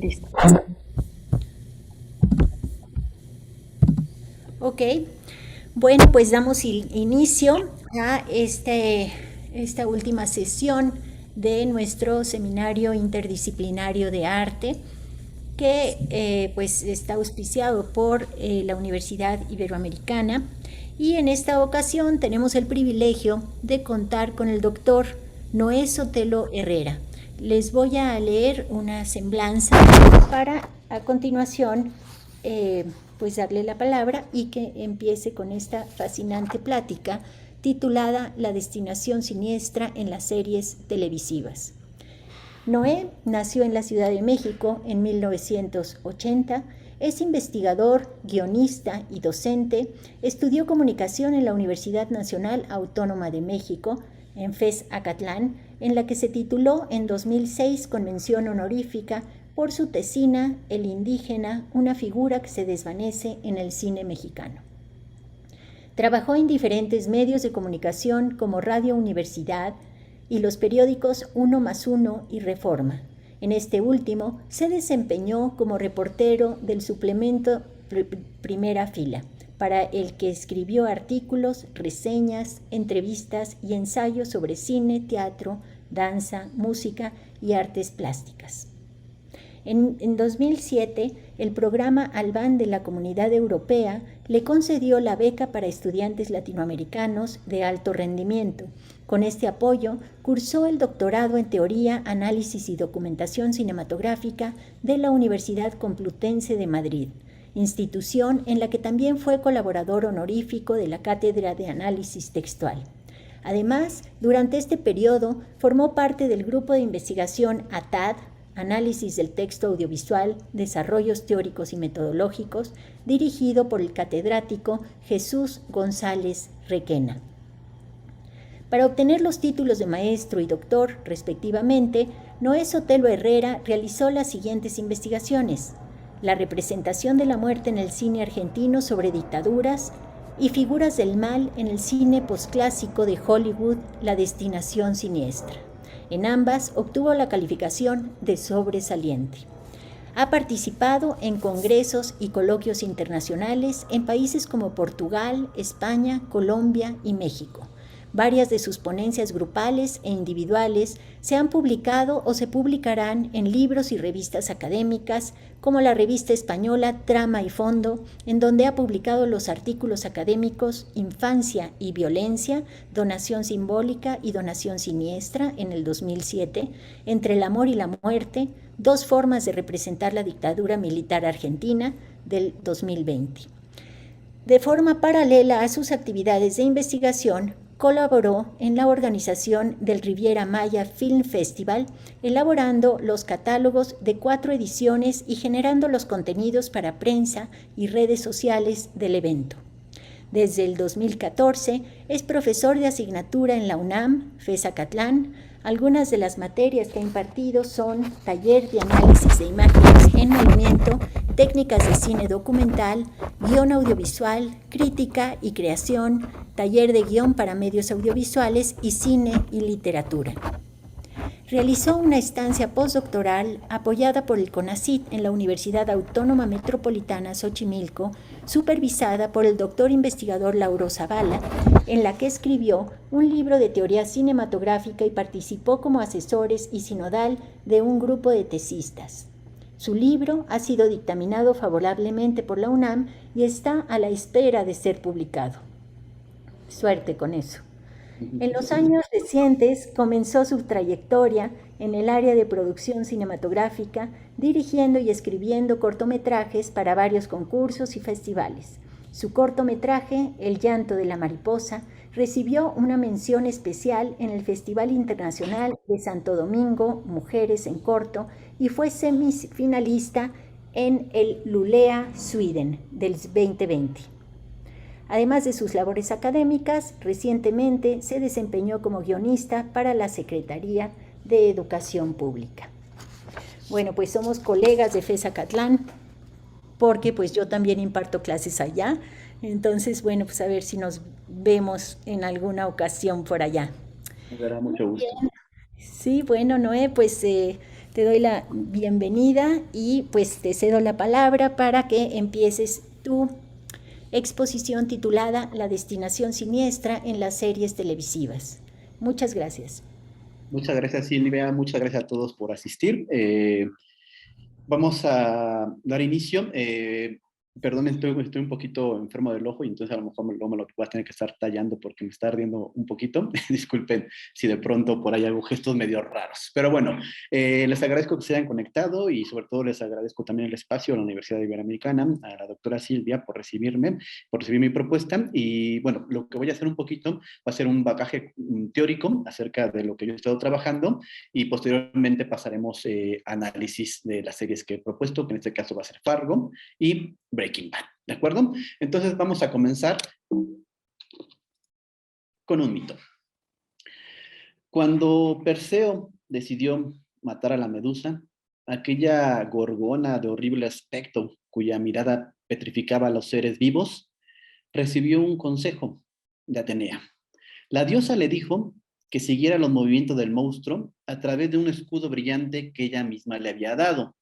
Listo. Ok, bueno, pues damos inicio a esta última sesión de nuestro seminario interdisciplinario de arte que pues está auspiciado por la Universidad Iberoamericana, y en esta ocasión tenemos el privilegio de contar con el doctor Noé Sotelo Herrera. Les voy a leer una semblanza para a continuación pues darle la palabra y que empiece con esta fascinante plática titulada La destinación siniestra en las series televisivas. Noé nació en la Ciudad de México en 1980, es investigador, guionista y docente, estudió comunicación en la Universidad Nacional Autónoma de México, en FES Acatlán, en la que se tituló en 2006 con mención honorífica por su tesina El indígena, una figura que se desvanece en el cine mexicano. Trabajó en diferentes medios de comunicación como Radio Universidad y los periódicos Uno más Uno y Reforma. En este último se desempeñó como reportero del suplemento Primera Fila, para el que escribió artículos, reseñas, entrevistas y ensayos sobre cine, teatro, danza, música y artes plásticas. En 2007, el programa Albán de la Comunidad Europea le concedió la beca para estudiantes latinoamericanos de alto rendimiento. Con este apoyo, cursó el doctorado en Teoría, Análisis y Documentación Cinematográfica de la Universidad Complutense de Madrid, institución en la que también fue colaborador honorífico de la Cátedra de Análisis Textual. Además, durante este periodo, formó parte del grupo de investigación ATAD, Análisis del Texto Audiovisual, Desarrollos Teóricos y Metodológicos, dirigido por el catedrático Jesús González Requena. Para obtener los títulos de maestro y doctor, respectivamente, Noé Sotelo Herrera realizó las siguientes investigaciones: la representación de la muerte en el cine argentino sobre dictaduras y figuras del mal en el cine posclásico de Hollywood, La destinación siniestra. En ambas obtuvo la calificación de sobresaliente. Ha participado en congresos y coloquios internacionales en países como Portugal, España, Colombia y México. Varias de sus ponencias grupales e individuales se han publicado o se publicarán en libros y revistas académicas, como la revista española Trama y Fondo, en donde ha publicado los artículos académicos Infancia y Violencia, Donación Simbólica y Donación Siniestra en el 2007, Entre el Amor y la Muerte, Dos formas de representar la dictadura militar argentina, del 2020. De forma paralela a sus actividades de investigación, colaboró en la organización del Riviera Maya Film Festival, elaborando los catálogos de 4 ediciones y generando los contenidos para prensa y redes sociales del evento. Desde el 2014 es profesor de asignatura en la UNAM, FES Acatlán. Algunas de las materias que ha impartido son taller de análisis de imágenes en movimiento, técnicas de cine documental, guión audiovisual, crítica y creación, taller de guión para medios audiovisuales y cine y literatura. Realizó una estancia postdoctoral apoyada por el CONACYT en la Universidad Autónoma Metropolitana Xochimilco, supervisada por el doctor investigador Lauro Zavala, en la que escribió un libro de teoría cinematográfica y participó como asesores y sinodal de un grupo de tesistas. Su libro ha sido dictaminado favorablemente por la UNAM y está a la espera de ser publicado. Suerte con eso. En los años recientes comenzó su trayectoria en el área de producción cinematográfica, dirigiendo y escribiendo cortometrajes para varios concursos y festivales. Su cortometraje, El llanto de la mariposa, recibió una mención especial en el Festival Internacional de Santo Domingo, Mujeres en Corto, y fue semifinalista en el Lulea Sweden del 2020. Además de sus labores académicas, recientemente se desempeñó como guionista para la Secretaría de Educación Pública. Bueno, pues somos colegas de FES Acatlán, porque pues yo también imparto clases allá. Entonces, bueno, pues a ver si nos vemos en alguna ocasión por allá. Me dará mucho gusto. Sí, bueno, Noé, pues te te doy la bienvenida y pues te cedo la palabra para que empieces tu exposición titulada La destinación siniestra en las series televisivas. Muchas gracias. Muchas gracias, Silvia. Muchas gracias a todos por asistir. Vamos a dar inicio. Perdón, estoy un poquito enfermo del ojo y entonces a lo mejor me lo voy a tener que estar tallando porque me está ardiendo un poquito. Disculpen si de pronto por ahí hago gestos medio raros. Pero bueno, les agradezco que se hayan conectado y sobre todo les agradezco también el espacio a la Universidad Iberoamericana, a la doctora Silvia por recibirme, por recibir mi propuesta. Y bueno, lo que voy a hacer un poquito va a ser un bagaje teórico acerca de lo que yo he estado trabajando y posteriormente pasaremos a análisis de las series que he propuesto, que en este caso va a ser Fargo y Breaking Bad, ¿de acuerdo? Entonces vamos a comenzar con un mito. Cuando Perseo decidió matar a la Medusa, aquella gorgona de horrible aspecto cuya mirada petrificaba a los seres vivos, recibió un consejo de Atenea. La diosa le dijo que siguiera los movimientos del monstruo a través de un escudo brillante que ella misma le había dado.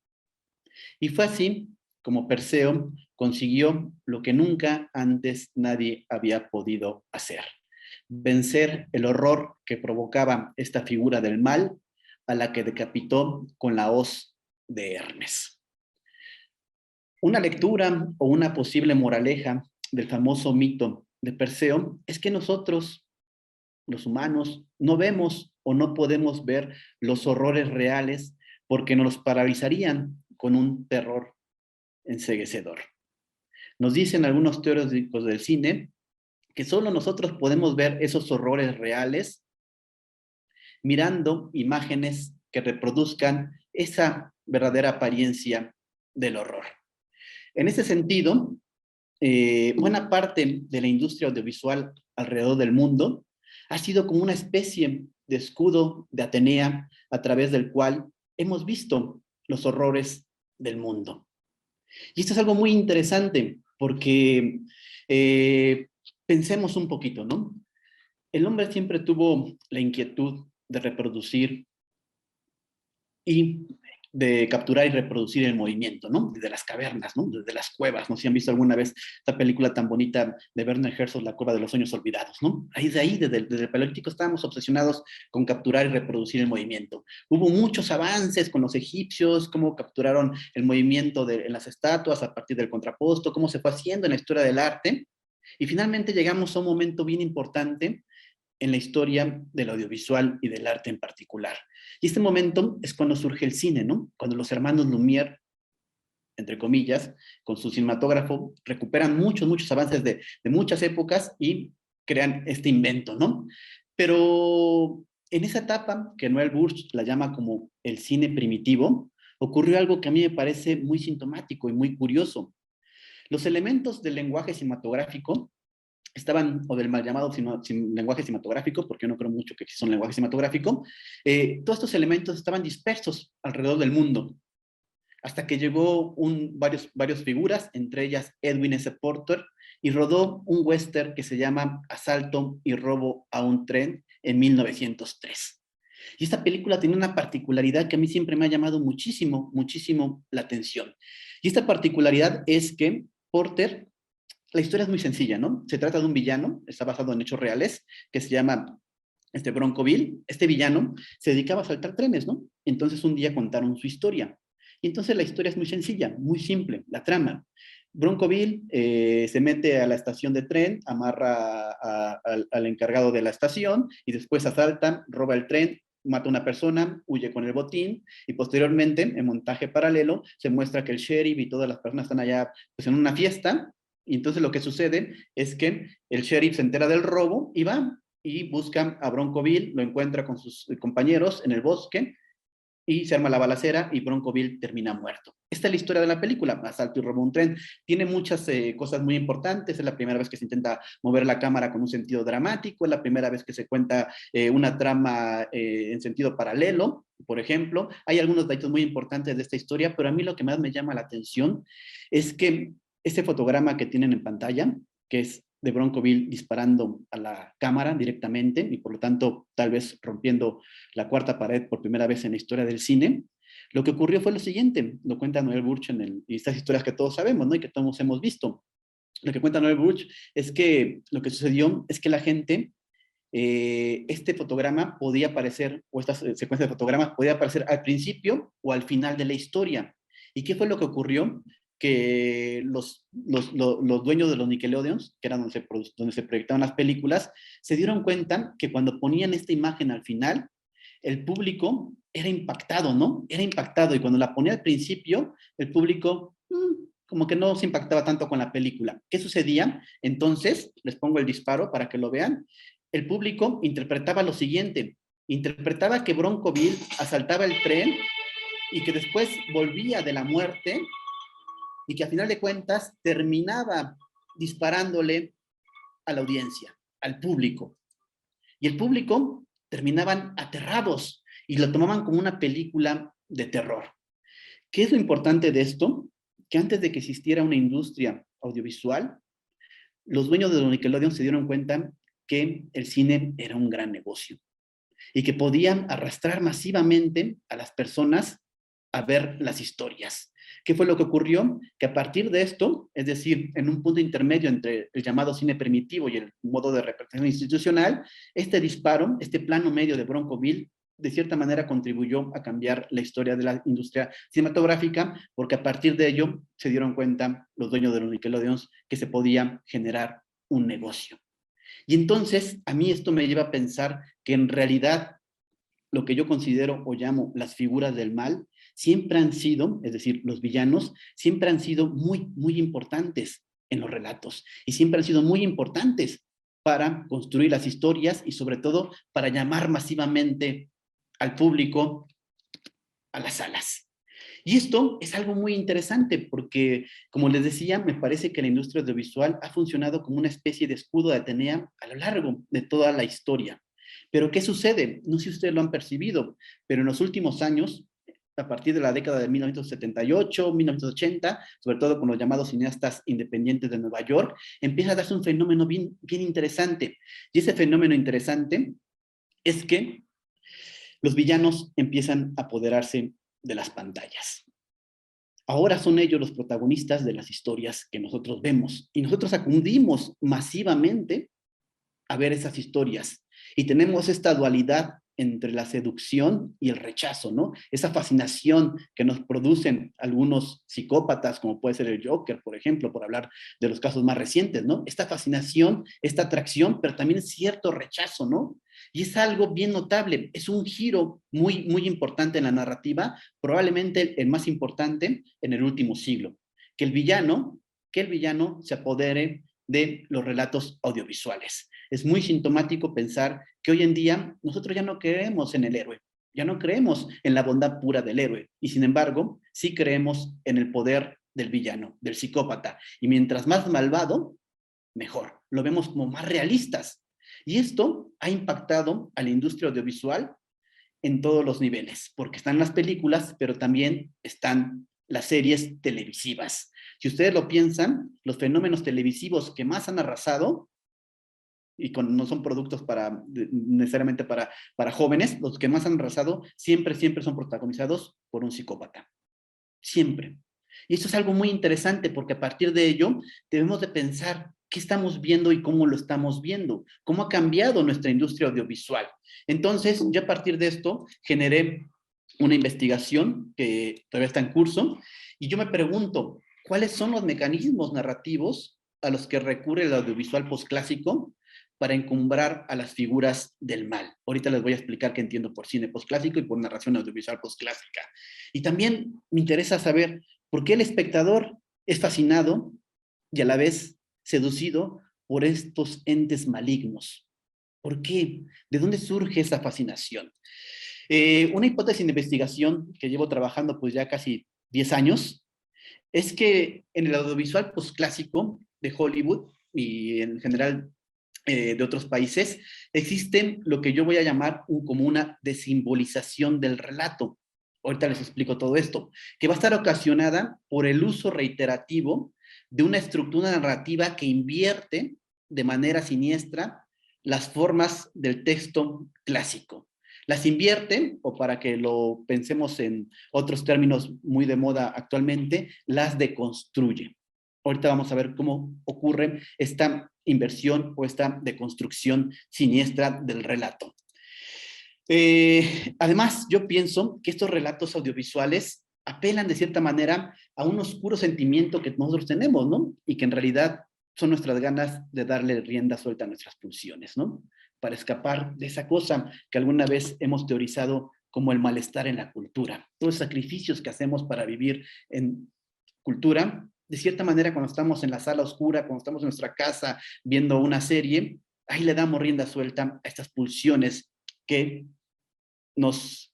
Y fue así como Perseo consiguió lo que nunca antes nadie había podido hacer: vencer el horror que provocaba esta figura del mal a la que decapitó con la hoz de Hermes. Una lectura o una posible moraleja del famoso mito de Perseo es que nosotros, los humanos, no vemos o no podemos ver los horrores reales porque nos paralizarían con un terror enceguecedor. Nos dicen algunos teóricos del cine que solo nosotros podemos ver esos horrores reales mirando imágenes que reproduzcan esa verdadera apariencia del horror. En ese sentido, buena parte de la industria audiovisual alrededor del mundo ha sido como una especie de escudo de Atenea a través del cual hemos visto los horrores del mundo. Y esto es algo muy interesante porque pensemos un poquito, ¿no? El hombre siempre tuvo la inquietud de reproducir y de capturar y reproducir el movimiento, ¿no? Desde las cavernas, ¿no? Desde las cuevas, ¿no? Si han visto alguna vez esta película tan bonita de Werner Herzog, La cueva de los sueños olvidados, ¿no? Ahí, desde el Paleolítico estábamos obsesionados con capturar y reproducir el movimiento. Hubo muchos avances con los egipcios, cómo capturaron el movimiento en las estatuas a partir del contraposto, cómo se fue haciendo en la historia del arte, y finalmente llegamos a un momento bien importante en la historia del audiovisual y del arte en particular. Y este momento es cuando surge el cine, ¿no? Cuando los hermanos Lumière, entre comillas, con su cinematógrafo, recuperan muchos avances de muchas épocas y crean este invento, ¿no? Pero en esa etapa, que Noel Burch la llama como el cine primitivo, ocurrió algo que a mí me parece muy sintomático y muy curioso. Los elementos del lenguaje cinematográfico estaban, o del mal llamado lenguaje cinematográfico, porque yo no creo mucho que exista un lenguaje cinematográfico, todos estos elementos estaban dispersos alrededor del mundo, hasta que llegó varios figuras, entre ellas Edwin S. Porter, y rodó un western que se llama Asalto y robo a un tren en 1903. Y esta película tiene una particularidad que a mí siempre me ha llamado muchísimo la atención. Y esta particularidad es que Porter, la historia es muy sencilla, ¿no? Se trata de un villano, está basado en hechos reales, que se llama Bronco Bill. Este villano se dedicaba a saltar trenes, ¿no? Entonces un día contaron su historia. Y entonces la historia es muy sencilla, muy simple, la trama. Bronco Bill se mete a la estación de tren, amarra al encargado de la estación y después asalta, roba el tren, mata a una persona, huye con el botín y posteriormente, en montaje paralelo, se muestra que el sheriff y todas las personas están allá pues, en una fiesta. Y entonces lo que sucede es que el sheriff se entera del robo y va y busca a Bronco Bill, lo encuentra con sus compañeros en el bosque y se arma la balacera y Bronco Bill termina muerto. Esta es la historia de la película, Asalto y robo un tren. Tiene muchas cosas muy importantes, es la primera vez que se intenta mover la cámara con un sentido dramático, es la primera vez que se cuenta una trama en sentido paralelo, por ejemplo. Hay algunos datos muy importantes de esta historia, pero a mí lo que más me llama la atención es que este fotograma que tienen en pantalla, que es de Bronco Bill disparando a la cámara directamente y por lo tanto tal vez rompiendo la cuarta pared por primera vez en la historia del cine, Lo que ocurrió fue lo siguiente, lo cuenta Noel Burch y estas historias que todos sabemos, ¿no? Y que todos hemos visto. Lo que cuenta Noel Burch es que lo que sucedió es que la gente, este fotograma podía aparecer, o esta secuencia de fotogramas podía aparecer al principio o al final de la historia. ¿Y qué fue lo que ocurrió? Que los dueños de los Nickelodeons, que eran donde se proyectaban las películas, se dieron cuenta que cuando ponían esta imagen al final, el público era impactado, ¿no? Era impactado, y cuando la ponía al principio, el público como que no se impactaba tanto con la película. ¿Qué sucedía? Entonces, les pongo el disparo para que lo vean. El público interpretaba lo siguiente, interpretaba que Bronco Bill asaltaba el tren y que después volvía de la muerte y que a final de cuentas terminaba disparándole a la audiencia, al público. Y el público terminaban aterrados y lo tomaban como una película de terror. ¿Qué es lo importante de esto? Que antes de que existiera una industria audiovisual, los dueños de Nickelodeon se dieron cuenta que el cine era un gran negocio y que podían arrastrar masivamente a las personas a ver las historias. ¿Qué fue lo que ocurrió? Que a partir de esto, es decir, en un punto intermedio entre el llamado cine primitivo y el modo de representación institucional, este disparo, este plano medio de Bronco Bill, de cierta manera contribuyó a cambiar la historia de la industria cinematográfica, porque a partir de ello se dieron cuenta los dueños de los Nickelodeons que se podía generar un negocio. Y entonces a mí esto me lleva a pensar que en realidad lo que yo considero o llamo las figuras del mal siempre han sido, es decir, los villanos, siempre han sido muy, muy importantes en los relatos y siempre han sido muy importantes para construir las historias y sobre todo para llamar masivamente al público a las salas. Y esto es algo muy interesante porque, como les decía, me parece que la industria audiovisual ha funcionado como una especie de escudo de Atenea a lo largo de toda la historia. Pero ¿qué sucede? No sé si ustedes lo han percibido, pero en los últimos años, a partir de la década de 1978, 1980, sobre todo con los llamados cineastas independientes de Nueva York, empieza a darse un fenómeno bien, bien interesante. Y ese fenómeno interesante es que los villanos empiezan a apoderarse de las pantallas. Ahora son ellos los protagonistas de las historias que nosotros vemos y nosotros acudimos masivamente a ver esas historias y tenemos esta dualidad entre la seducción y el rechazo, ¿no? Esa fascinación que nos producen algunos psicópatas, como puede ser el Joker, por ejemplo, por hablar de los casos más recientes, ¿no? Esta fascinación, esta atracción, pero también cierto rechazo, ¿no? Y es algo bien notable, es un giro muy, muy importante en la narrativa, probablemente el más importante en el último siglo, que el villano se apodere de los relatos audiovisuales. Es muy sintomático pensar que hoy en día nosotros ya no creemos en el héroe, ya no creemos en la bondad pura del héroe, y sin embargo, sí creemos en el poder del villano, del psicópata. Y mientras más malvado, mejor. Lo vemos como más realistas. Y esto ha impactado a la industria audiovisual en todos los niveles, porque están las películas, pero también están las series televisivas. Si ustedes lo piensan, los fenómenos televisivos que más han arrasado, y no son productos necesariamente para jóvenes, los que más han arrasado siempre son protagonizados por un psicópata. Siempre. Y esto es algo muy interesante porque a partir de ello debemos de pensar qué estamos viendo y cómo lo estamos viendo, cómo ha cambiado nuestra industria audiovisual. Entonces, yo a partir de esto generé una investigación que todavía está en curso y yo me pregunto, ¿cuáles son los mecanismos narrativos a los que recurre el audiovisual posclásico para encumbrar a las figuras del mal? Ahorita les voy a explicar qué entiendo por cine posclásico y por narración audiovisual posclásica. Y también me interesa saber por qué el espectador es fascinado y a la vez seducido por estos entes malignos. ¿Por qué? ¿De dónde surge esa fascinación? Una hipótesis de investigación que llevo trabajando pues ya casi 10 años es que en el audiovisual posclásico de Hollywood y en general de otros países, existen lo que yo voy a llamar como una desimbolización del relato. Ahorita les explico todo esto, que va a estar ocasionada por el uso reiterativo de una estructura narrativa que invierte de manera siniestra las formas del texto clásico. las invierte, o para que lo pensemos en otros términos muy de moda actualmente, las deconstruye. Ahorita vamos a ver cómo ocurre esta inversión o esta deconstrucción siniestra del relato. Además, yo pienso que estos relatos audiovisuales apelan de cierta manera a un oscuro sentimiento que nosotros tenemos, ¿no? Y que en realidad son nuestras ganas de darle rienda suelta a nuestras pulsiones, ¿no? Para escapar de esa cosa que alguna vez hemos teorizado como el malestar en la cultura. Todos los sacrificios que hacemos para vivir en cultura, de cierta manera cuando estamos en la sala oscura, cuando estamos en nuestra casa viendo una serie, ahí le damos rienda suelta a estas pulsiones que nos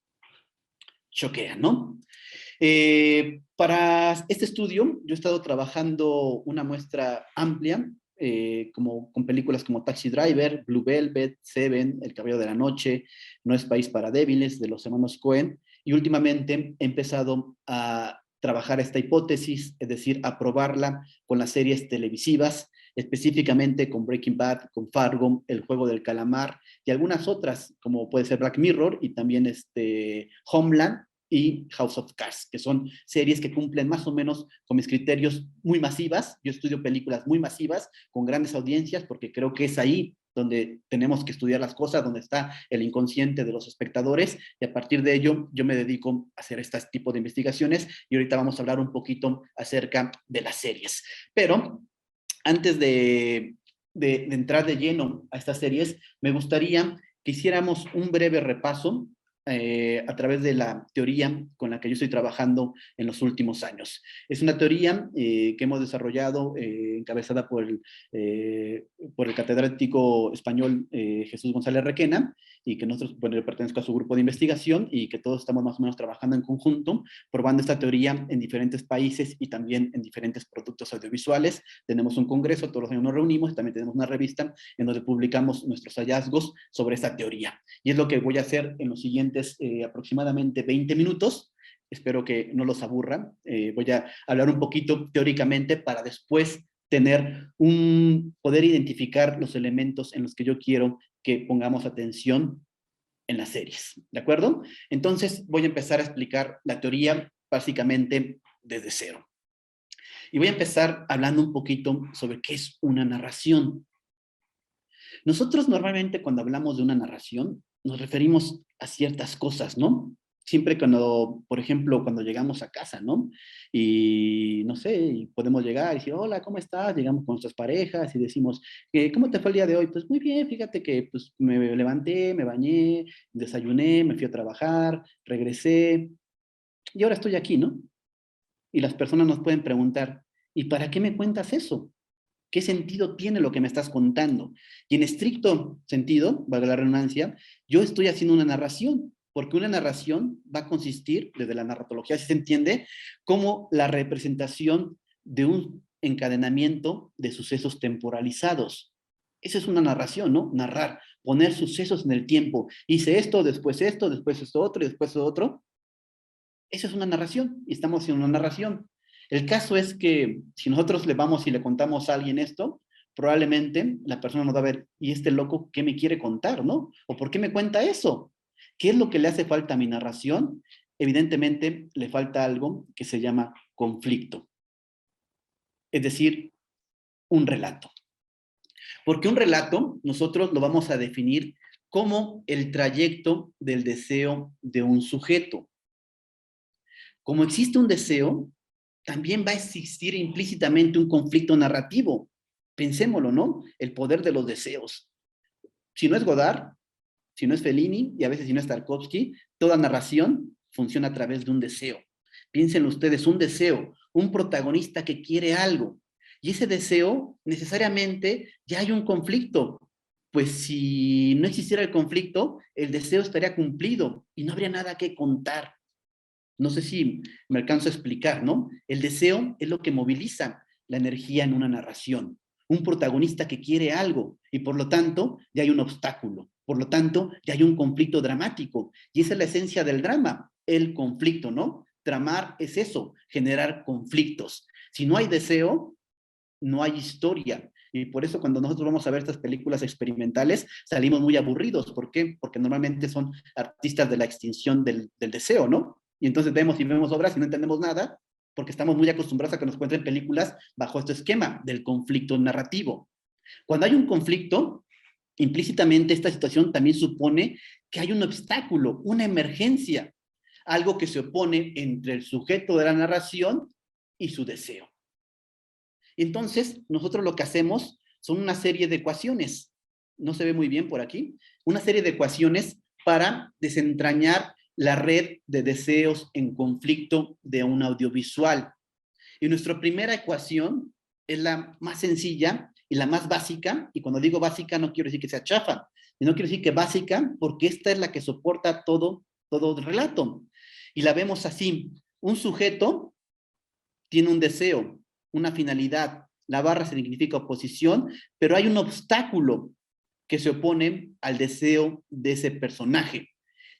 choquean, ¿no? Para este estudio, yo he estado trabajando una muestra amplia, como, con películas como Taxi Driver, Blue Velvet, Seven, El Caballero de la Noche, No es País para Débiles, de los hermanos Coen, y últimamente he empezado a trabajar esta hipótesis, es decir, a probarla con las series televisivas, específicamente con Breaking Bad, con Fargo, El Juego del Calamar, y algunas otras, como puede ser Black Mirror, y también Homeland, y House of Cards, que son series que cumplen más o menos con mis criterios muy masivas. Yo estudio películas muy masivas, con grandes audiencias, porque creo que es ahí donde tenemos que estudiar las cosas, donde está el inconsciente de los espectadores, y a partir de ello yo me dedico a hacer este tipo de investigaciones, y ahorita vamos a hablar un poquito acerca de las series. Pero antes de entrar de lleno a estas series, me gustaría que hiciéramos un breve repaso a través de la teoría con la que yo estoy trabajando en los últimos años. Es una teoría que hemos desarrollado, encabezada por el catedrático español Jesús González Requena, y que nosotros, bueno, yo pertenezco a su grupo de investigación, y que todos estamos más o menos trabajando en conjunto, probando esta teoría en diferentes países y también en diferentes productos audiovisuales. Tenemos un congreso, todos los años nos reunimos, y también tenemos una revista en donde publicamos nuestros hallazgos sobre esta teoría. Y es lo que voy a hacer en los siguientes aproximadamente 20 minutos. Espero que no los aburra. Voy a hablar un poquito teóricamente para después poder identificar los elementos en los que yo quiero que pongamos atención en las series, ¿de acuerdo? Entonces voy a empezar a explicar la teoría básicamente desde cero. Y voy a empezar hablando un poquito sobre qué es una narración. Nosotros normalmente cuando hablamos de una narración nos referimos a ciertas cosas, ¿no? Siempre cuando, por ejemplo, cuando llegamos a casa, ¿no? Y no sé, y podemos llegar y decir, hola, ¿cómo estás? Llegamos con nuestras parejas y decimos, ¿cómo te fue el día de hoy? Pues muy bien, fíjate que pues, me levanté, me bañé, desayuné, me fui a trabajar, regresé y ahora estoy aquí, ¿no? Y las personas nos pueden preguntar, ¿y para qué me cuentas eso? ¿Qué sentido tiene lo que me estás contando? Y en estricto sentido, valga la redundancia, yo estoy haciendo una narración, porque una narración va a consistir, desde la narratología, si se entiende, como la representación de un encadenamiento de sucesos temporalizados. Esa es una narración, ¿no? Narrar, poner sucesos en el tiempo. Hice esto, después esto otro, y después esto otro. Esa es una narración, y estamos haciendo una narración. El caso es que si nosotros le vamos y le contamos a alguien esto, probablemente la persona nos va a ver, ¿y este loco qué me quiere contar, no? ¿O por qué me cuenta eso? ¿Qué es lo que le hace falta a mi narración? Evidentemente le falta algo que se llama conflicto. Es decir, un relato. Porque un relato nosotros lo vamos a definir como el trayecto del deseo de un sujeto. Como existe un deseo, también va a existir implícitamente un conflicto narrativo. Pensémoslo, ¿no? El poder de los deseos. Si no es Godard, si no es Fellini, y a veces si no es Tarkovsky, toda narración funciona a través de un deseo. Piensen ustedes, un deseo, un protagonista que quiere algo, y ese deseo necesariamente ya hay un conflicto. Pues si no existiera el conflicto, el deseo estaría cumplido y no habría nada que contar. No sé si me alcanzo a explicar, ¿no? El deseo es lo que moviliza la energía en una narración. Un protagonista que quiere algo y por lo tanto ya hay un obstáculo. Por lo tanto, ya hay un conflicto dramático. Y esa es la esencia del drama, el conflicto, ¿no? Tramar es eso, generar conflictos. Si no hay deseo, no hay historia. Y por eso cuando nosotros vamos a ver estas películas experimentales, salimos muy aburridos. ¿Por qué? Porque normalmente son artistas de la extinción del deseo, ¿no? Y entonces vemos y vemos obras y no entendemos nada, porque estamos muy acostumbrados a que nos cuenten películas bajo este esquema del conflicto narrativo. Cuando hay un conflicto, implícitamente esta situación también supone que hay un obstáculo, una emergencia, algo que se opone entre el sujeto de la narración y su deseo. Entonces, nosotros lo que hacemos son una serie de ecuaciones, no se ve muy bien por aquí, una serie de ecuaciones para desentrañar la red de deseos en conflicto de un audiovisual. Y nuestra primera ecuación es la más sencilla y la más básica, y cuando digo básica no quiero decir que sea chafa, sino quiero decir que básica porque esta es la que soporta todo el relato. Y la vemos así, un sujeto tiene un deseo, una finalidad, la barra significa oposición, pero hay un obstáculo que se opone al deseo de ese personaje.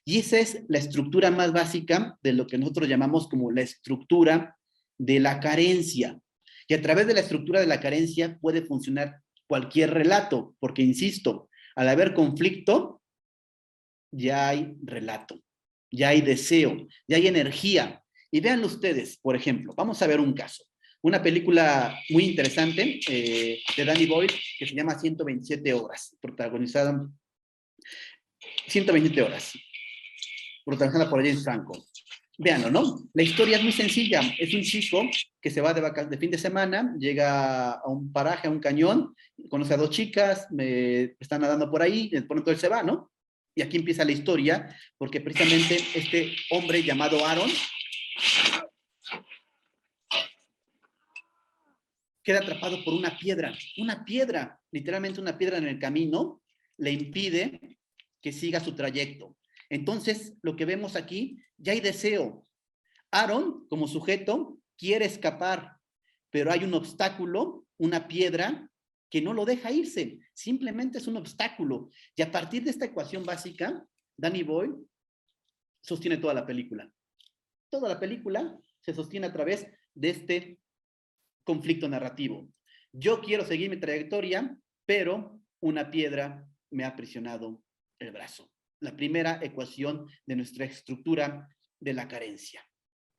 Y esa es la estructura más básica de lo que nosotros llamamos como la estructura de la carencia. Y a través de la estructura de la carencia puede funcionar cualquier relato, porque insisto, al haber conflicto, ya hay relato, ya hay deseo, ya hay energía. Y véanlo ustedes, por ejemplo, vamos a ver un caso. Una película muy interesante de Danny Boyle que se llama 127 horas, protagonizada 127 horas, protagonizada por James Franco. Véanlo, ¿no? La historia es muy sencilla. Es un chico que se va de fin de semana, llega a un paraje, a un cañón, conoce a dos chicas, están nadando por ahí, de pronto él se va, ¿no? Y aquí empieza la historia, porque precisamente este hombre llamado Aaron queda atrapado por una piedra, literalmente una piedra en el camino, le impide que siga su trayecto. Entonces, lo que vemos aquí, ya hay deseo. Aaron, como sujeto, quiere escapar, pero hay un obstáculo, una piedra, que no lo deja irse. Simplemente es un obstáculo. Y a partir de esta ecuación básica, Danny Boyle sostiene toda la película. Toda la película se sostiene a través de este conflicto narrativo. Yo quiero seguir mi trayectoria, pero una piedra me ha aprisionado el brazo. La primera ecuación de nuestra estructura de la carencia.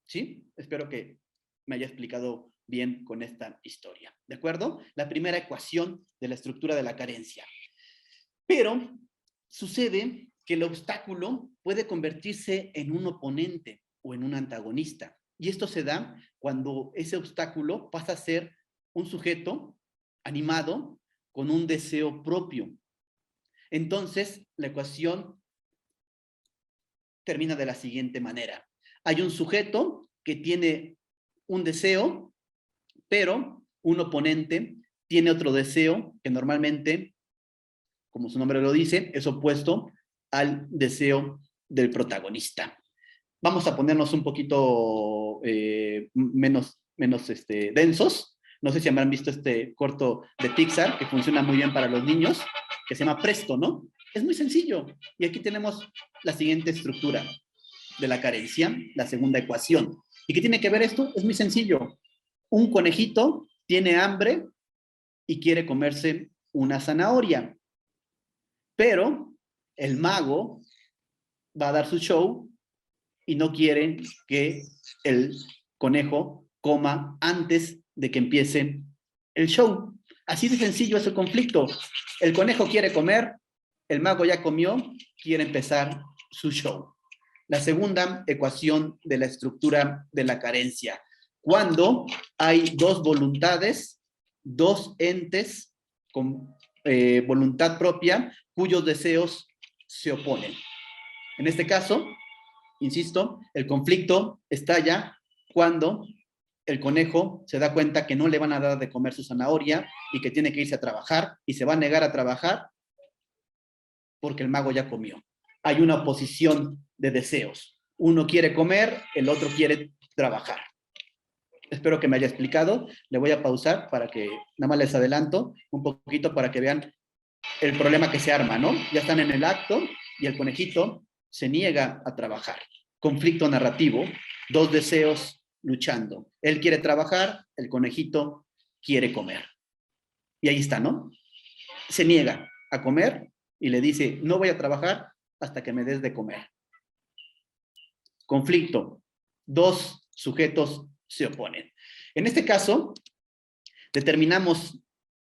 ¿Sí? Espero que me haya explicado bien con esta historia. ¿De acuerdo? La primera ecuación de la estructura de la carencia. Pero sucede que el obstáculo puede convertirse en un oponente o en un antagonista. Y esto se da cuando ese obstáculo pasa a ser un sujeto animado con un deseo propio. Entonces, la ecuación termina de la siguiente manera. Hay un sujeto que tiene un deseo, pero un oponente tiene otro deseo que normalmente, como su nombre lo dice, es opuesto al deseo del protagonista. Vamos a ponernos un poquito menos densos. No sé si habrán visto este corto de Pixar que funciona muy bien para los niños, que se llama Presto, ¿no? Es muy sencillo. Y aquí tenemos la siguiente estructura de la carencia, la segunda ecuación. ¿Y qué tiene que ver esto? Es muy sencillo. Un conejito tiene hambre y quiere comerse una zanahoria, pero el mago va a dar su show y no quiere que el conejo coma antes de que empiece el show. Así de sencillo es el conflicto. El conejo quiere comer, el mago ya comió, quiere empezar su show. La segunda ecuación de la estructura de la carencia. Cuando hay dos voluntades, dos entes con voluntad propia, cuyos deseos se oponen. En este caso, insisto, el conflicto estalla cuando el conejo se da cuenta que no le van a dar de comer su zanahoria y que tiene que irse a trabajar y se va a negar a trabajar porque el mago ya comió. Hay una oposición de deseos. Uno quiere comer, el otro quiere trabajar. Espero que me haya explicado. Le voy a pausar para que, nada más les adelanto un poquito para que vean el problema que se arma, ¿no? Ya están en el acto y el conejito se niega a trabajar. Conflicto narrativo, dos deseos luchando. Él quiere trabajar, el conejito quiere comer. Y ahí está, ¿no? Se niega a comer y le dice, no voy a trabajar hasta que me des de comer. Conflicto. Dos sujetos se oponen. En este caso, determinamos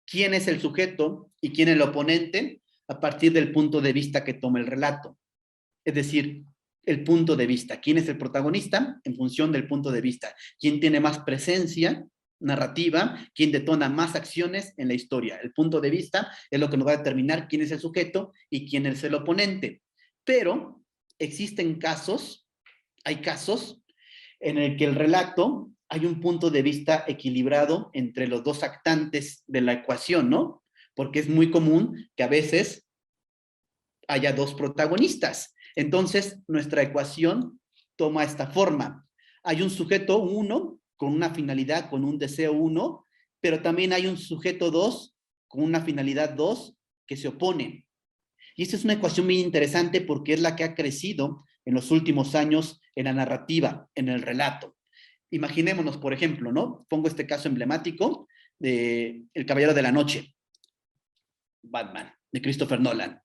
quién es el sujeto y quién es el oponente a partir del punto de vista que toma el relato. Es decir, el punto de vista. ¿Quién es el protagonista? En función del punto de vista. ¿Quién tiene más presencia narrativa? ¿Quién detona más acciones en la historia? El punto de vista es lo que nos va a determinar quién es el sujeto y quién es el oponente. Pero existen casos, hay casos en el que el relato hay un punto de vista equilibrado entre los dos actantes de la ecuación, ¿no? Porque es muy común que a veces haya dos protagonistas. Entonces, nuestra ecuación toma esta forma. Hay un sujeto 1 con una finalidad, con un deseo 1, pero también hay un sujeto 2 con una finalidad 2 que se opone. Y esta es una ecuación muy interesante porque es la que ha crecido en los últimos años en la narrativa, en el relato. Imaginémonos, por ejemplo, ¿no? Pongo este caso emblemático de El Caballero de la Noche, Batman, de Christopher Nolan.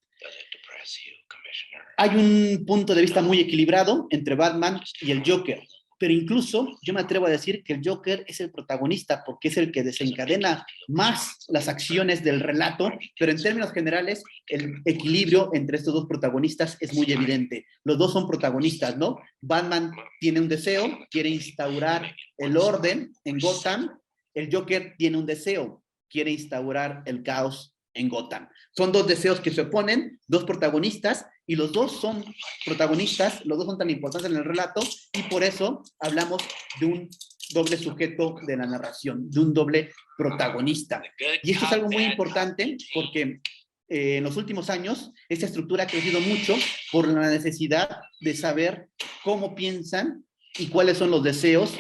Hay un punto de vista muy equilibrado entre Batman y el Joker, pero incluso yo me atrevo a decir que el Joker es el protagonista porque es el que desencadena más las acciones del relato, pero en términos generales el equilibrio entre estos dos protagonistas es muy evidente. Los dos son protagonistas, ¿no? Batman tiene un deseo, quiere instaurar el orden en Gotham. El Joker tiene un deseo, quiere instaurar el caos en Gotham. Son dos deseos que se oponen, dos protagonistas, y los dos son protagonistas, los dos son tan importantes en el relato, y por eso hablamos de un doble sujeto de la narración, de un doble protagonista. Y esto es algo muy importante porque en los últimos años esta estructura ha crecido mucho por la necesidad de saber cómo piensan y cuáles son los deseos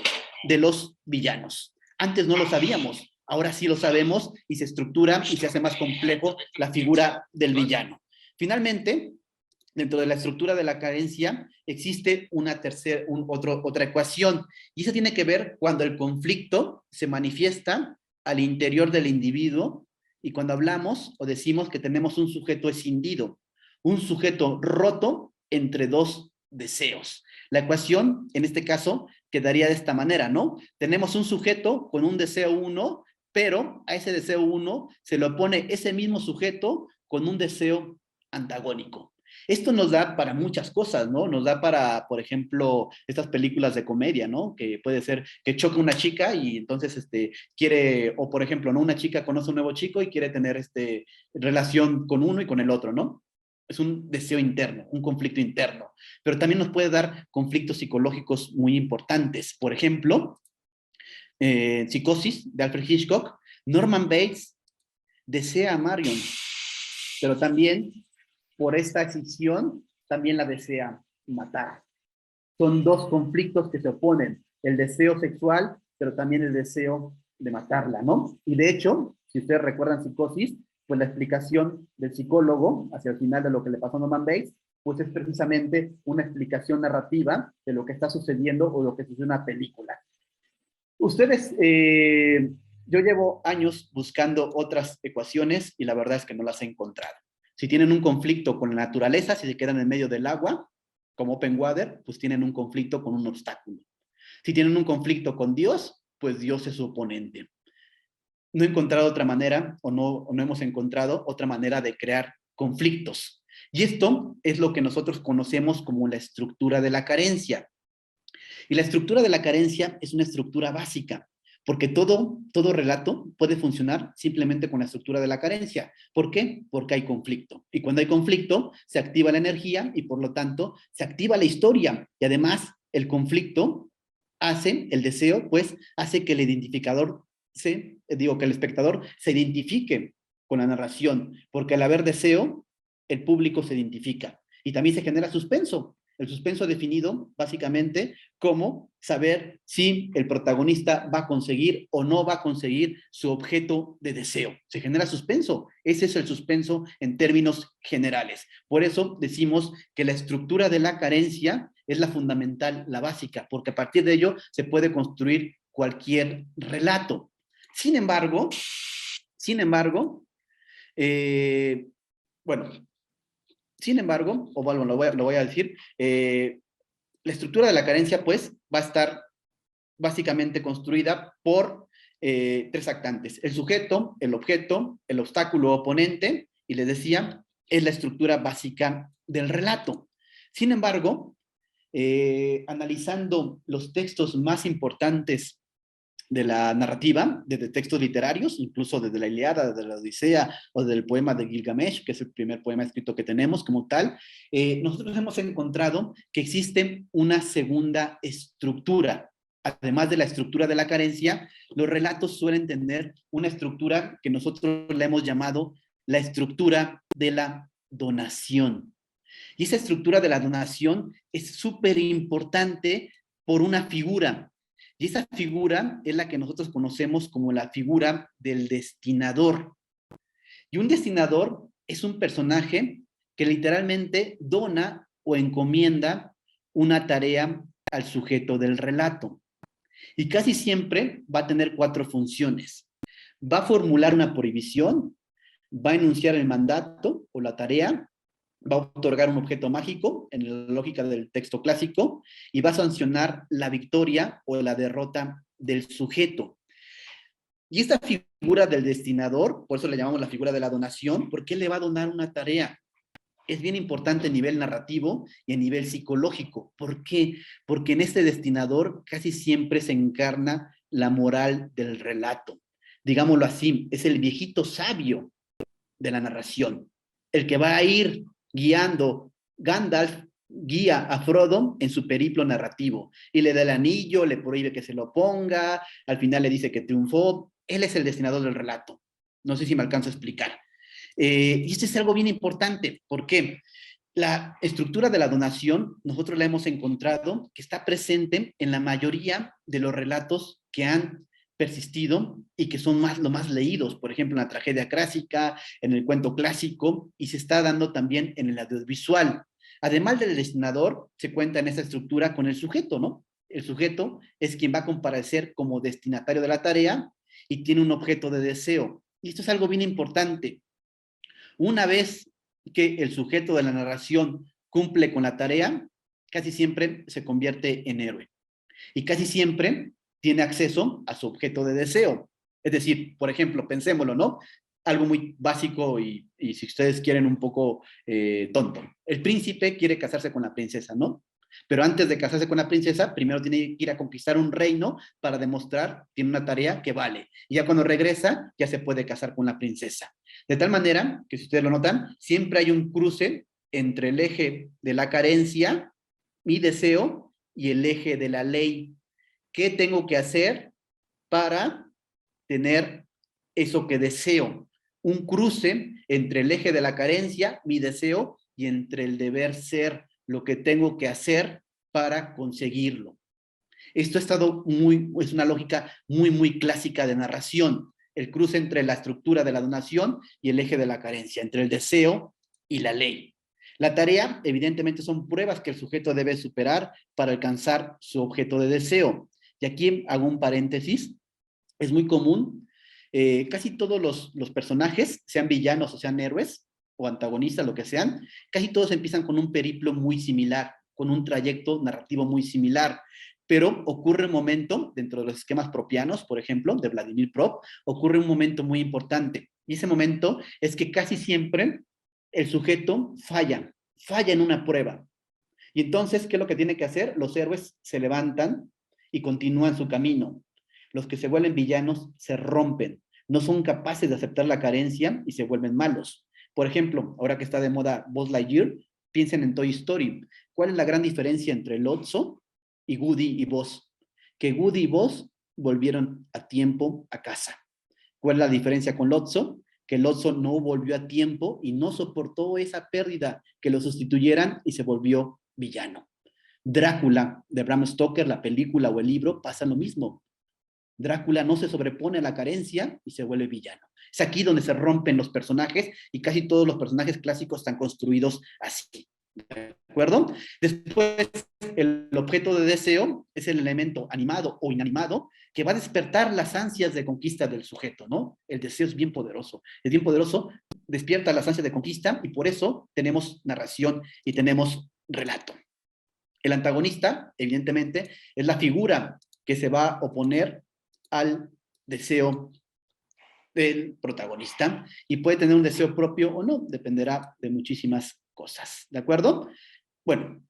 de los villanos. Antes no lo sabíamos, ahora sí lo sabemos y se estructura y se hace más complejo la figura del villano. Finalmente, dentro de la estructura de la carencia existe una otra ecuación, y eso tiene que ver cuando el conflicto se manifiesta al interior del individuo y cuando hablamos o decimos que tenemos un sujeto escindido, un sujeto roto entre dos deseos. La ecuación, en este caso, quedaría de esta manera, ¿no? Tenemos un sujeto con un deseo 1, pero a ese deseo 1 se le opone ese mismo sujeto con un deseo antagónico. Esto nos da para muchas cosas, ¿no? Nos da para, por ejemplo, estas películas de comedia, ¿no? Que puede ser que choque una chica y entonces quiere, o por ejemplo, ¿no? Una chica conoce a un nuevo chico y quiere tener relación con uno y con el otro, ¿no? Es un deseo interno, un conflicto interno. Pero también nos puede dar conflictos psicológicos muy importantes. Por ejemplo, Psicosis, de Alfred Hitchcock, Norman Bates desea a Marion, pero también por esta decisión también la desea matar. Son dos conflictos que se oponen, el deseo sexual, pero también el deseo de matarla, ¿no? Y de hecho, si ustedes recuerdan Psicosis, pues la explicación del psicólogo hacia el final de lo que le pasó a Norman Bates, pues es precisamente una explicación narrativa de lo que está sucediendo o lo que sucede en una película. Ustedes, yo llevo años buscando otras ecuaciones y la verdad es que no las he encontrado. Si tienen un conflicto con la naturaleza, si se quedan en medio del agua, como Open Water, pues tienen un conflicto con un obstáculo. Si tienen un conflicto con Dios, pues Dios es su oponente. No he encontrado otra manera, o no hemos encontrado otra manera de crear conflictos. Y esto es lo que nosotros conocemos como la estructura de la carencia. Y la estructura de la carencia es una estructura básica, porque todo relato puede funcionar simplemente con la estructura de la carencia. ¿Por qué? Porque hay conflicto. Y cuando hay conflicto, se activa la energía y por lo tanto se activa la historia. Y además, el conflicto hace, el deseo, pues, hace que el identificador que el espectador se identifique con la narración, porque al haber deseo, el público se identifica. Y también se genera suspenso. El suspenso definido básicamente como saber si el protagonista va a conseguir o no va a conseguir su objeto de deseo. Se genera suspenso. Ese es el suspenso en términos generales. Por eso decimos que la estructura de la carencia es la fundamental, la básica, porque a partir de ello se puede construir cualquier relato. Sin embargo, Sin embargo, eh, bueno, sin embargo, o bueno, lo voy a decir, la estructura de la carencia, pues, va a estar básicamente construida por tres actantes: el sujeto, el objeto, el obstáculo oponente, y les decía, es la estructura básica del relato. Sin embargo, analizando los textos más importantes de la narrativa, desde textos literarios, incluso desde la Ilíada, desde la Odisea o del poema de Gilgamesh, que es el primer poema escrito que tenemos como tal, nosotros hemos encontrado que existe una segunda estructura. Además de la estructura de la carencia, los relatos suelen tener una estructura que nosotros le hemos llamado la estructura de la donación. Y esa estructura de la donación es súper importante por una figura. Y esa figura es la que nosotros conocemos como la figura del destinador. Y un destinador es un personaje que literalmente dona o encomienda una tarea al sujeto del relato. Y casi siempre va a tener cuatro funciones. Va a formular una prohibición, va a enunciar el mandato o la tarea, va a otorgar un objeto mágico en la lógica del texto clásico y va a sancionar la victoria o la derrota del sujeto. Y esta figura del destinador, por eso le llamamos la figura de la donación, porque él le va a donar una tarea. Es bien importante a nivel narrativo y a nivel psicológico. ¿Por qué? Porque en este destinador casi siempre se encarna la moral del relato. Digámoslo así, es el viejito sabio de la narración, el que va a ir guiando. Gandalf guía a Frodo en su periplo narrativo y le da el anillo, le prohíbe que se lo ponga, al final le dice que triunfó. Él es el destinador del relato. No sé si me alcanzo a explicar. Y esto es algo bien importante. ¿Por qué? La estructura de la donación, nosotros la hemos encontrado que está presente en la mayoría de los relatos que han persistido y que son lo más leídos, por ejemplo, en la tragedia clásica, en el cuento clásico, y se está dando también en el audiovisual. Además del destinador, se cuenta en esa estructura con el sujeto, ¿no? El sujeto es quien va a comparecer como destinatario de la tarea y tiene un objeto de deseo. Y esto es algo bien importante. Una vez que el sujeto de la narración cumple con la tarea, casi siempre se convierte en héroe. Y casi siempre tiene acceso a su objeto de deseo. Es decir, por ejemplo, pensémoslo, ¿no? Algo muy básico y si ustedes quieren un poco tonto. El príncipe quiere casarse con la princesa, ¿no? Pero antes de casarse con la princesa, primero tiene que ir a conquistar un reino para demostrar, tiene una tarea que vale. Y ya cuando regresa, ya se puede casar con la princesa. De tal manera que, si ustedes lo notan, siempre hay un cruce entre el eje de la carencia, mi deseo, y el eje de la ley. ¿Qué tengo que hacer para tener eso que deseo? Un cruce entre el eje de la carencia, mi deseo, y entre el deber ser, lo que tengo que hacer para conseguirlo. Esto ha estado es una lógica muy clásica de narración. El cruce entre la estructura de la donación y el eje de la carencia, entre el deseo y la ley. La tarea, evidentemente, son pruebas que el sujeto debe superar para alcanzar su objeto de deseo. Y aquí hago un paréntesis. Es muy común, casi todos los personajes, sean villanos o sean héroes, o antagonistas, lo que sean, casi todos empiezan con un periplo muy similar, con un trayecto narrativo muy similar. Pero ocurre un momento, dentro de los esquemas propianos, por ejemplo, de Vladimir Prop, ocurre un momento muy importante. Y ese momento es que casi siempre el sujeto falla en una prueba. Y entonces, ¿qué es lo que tiene que hacer? Los héroes se levantan y continúan su camino. Los que se vuelven villanos se rompen, no son capaces de aceptar la carencia y se vuelven malos. Por ejemplo, ahora que está de moda Buzz Lightyear, piensen en Toy Story. ¿Cuál es la gran diferencia entre Lotso y Woody y Buzz? Que Woody y Buzz volvieron a tiempo a casa. ¿Cuál es la diferencia con Lotso? Que Lotso no volvió a tiempo y no soportó esa pérdida, que lo sustituyeran y se volvió villano. Drácula, de Bram Stoker, la película o el libro, pasa lo mismo. Drácula no se sobrepone a la carencia y se vuelve villano. Es aquí donde se rompen los personajes y casi todos los personajes clásicos están construidos así. ¿De acuerdo? Después, el objeto de deseo es el elemento animado o inanimado que va a despertar las ansias de conquista del sujeto, ¿no? El deseo es bien poderoso, despierta las ansias de conquista y por eso tenemos narración y tenemos relato. El antagonista, evidentemente, es la figura que se va a oponer al deseo del protagonista y puede tener un deseo propio o no, dependerá de muchísimas cosas, ¿de acuerdo? Bueno,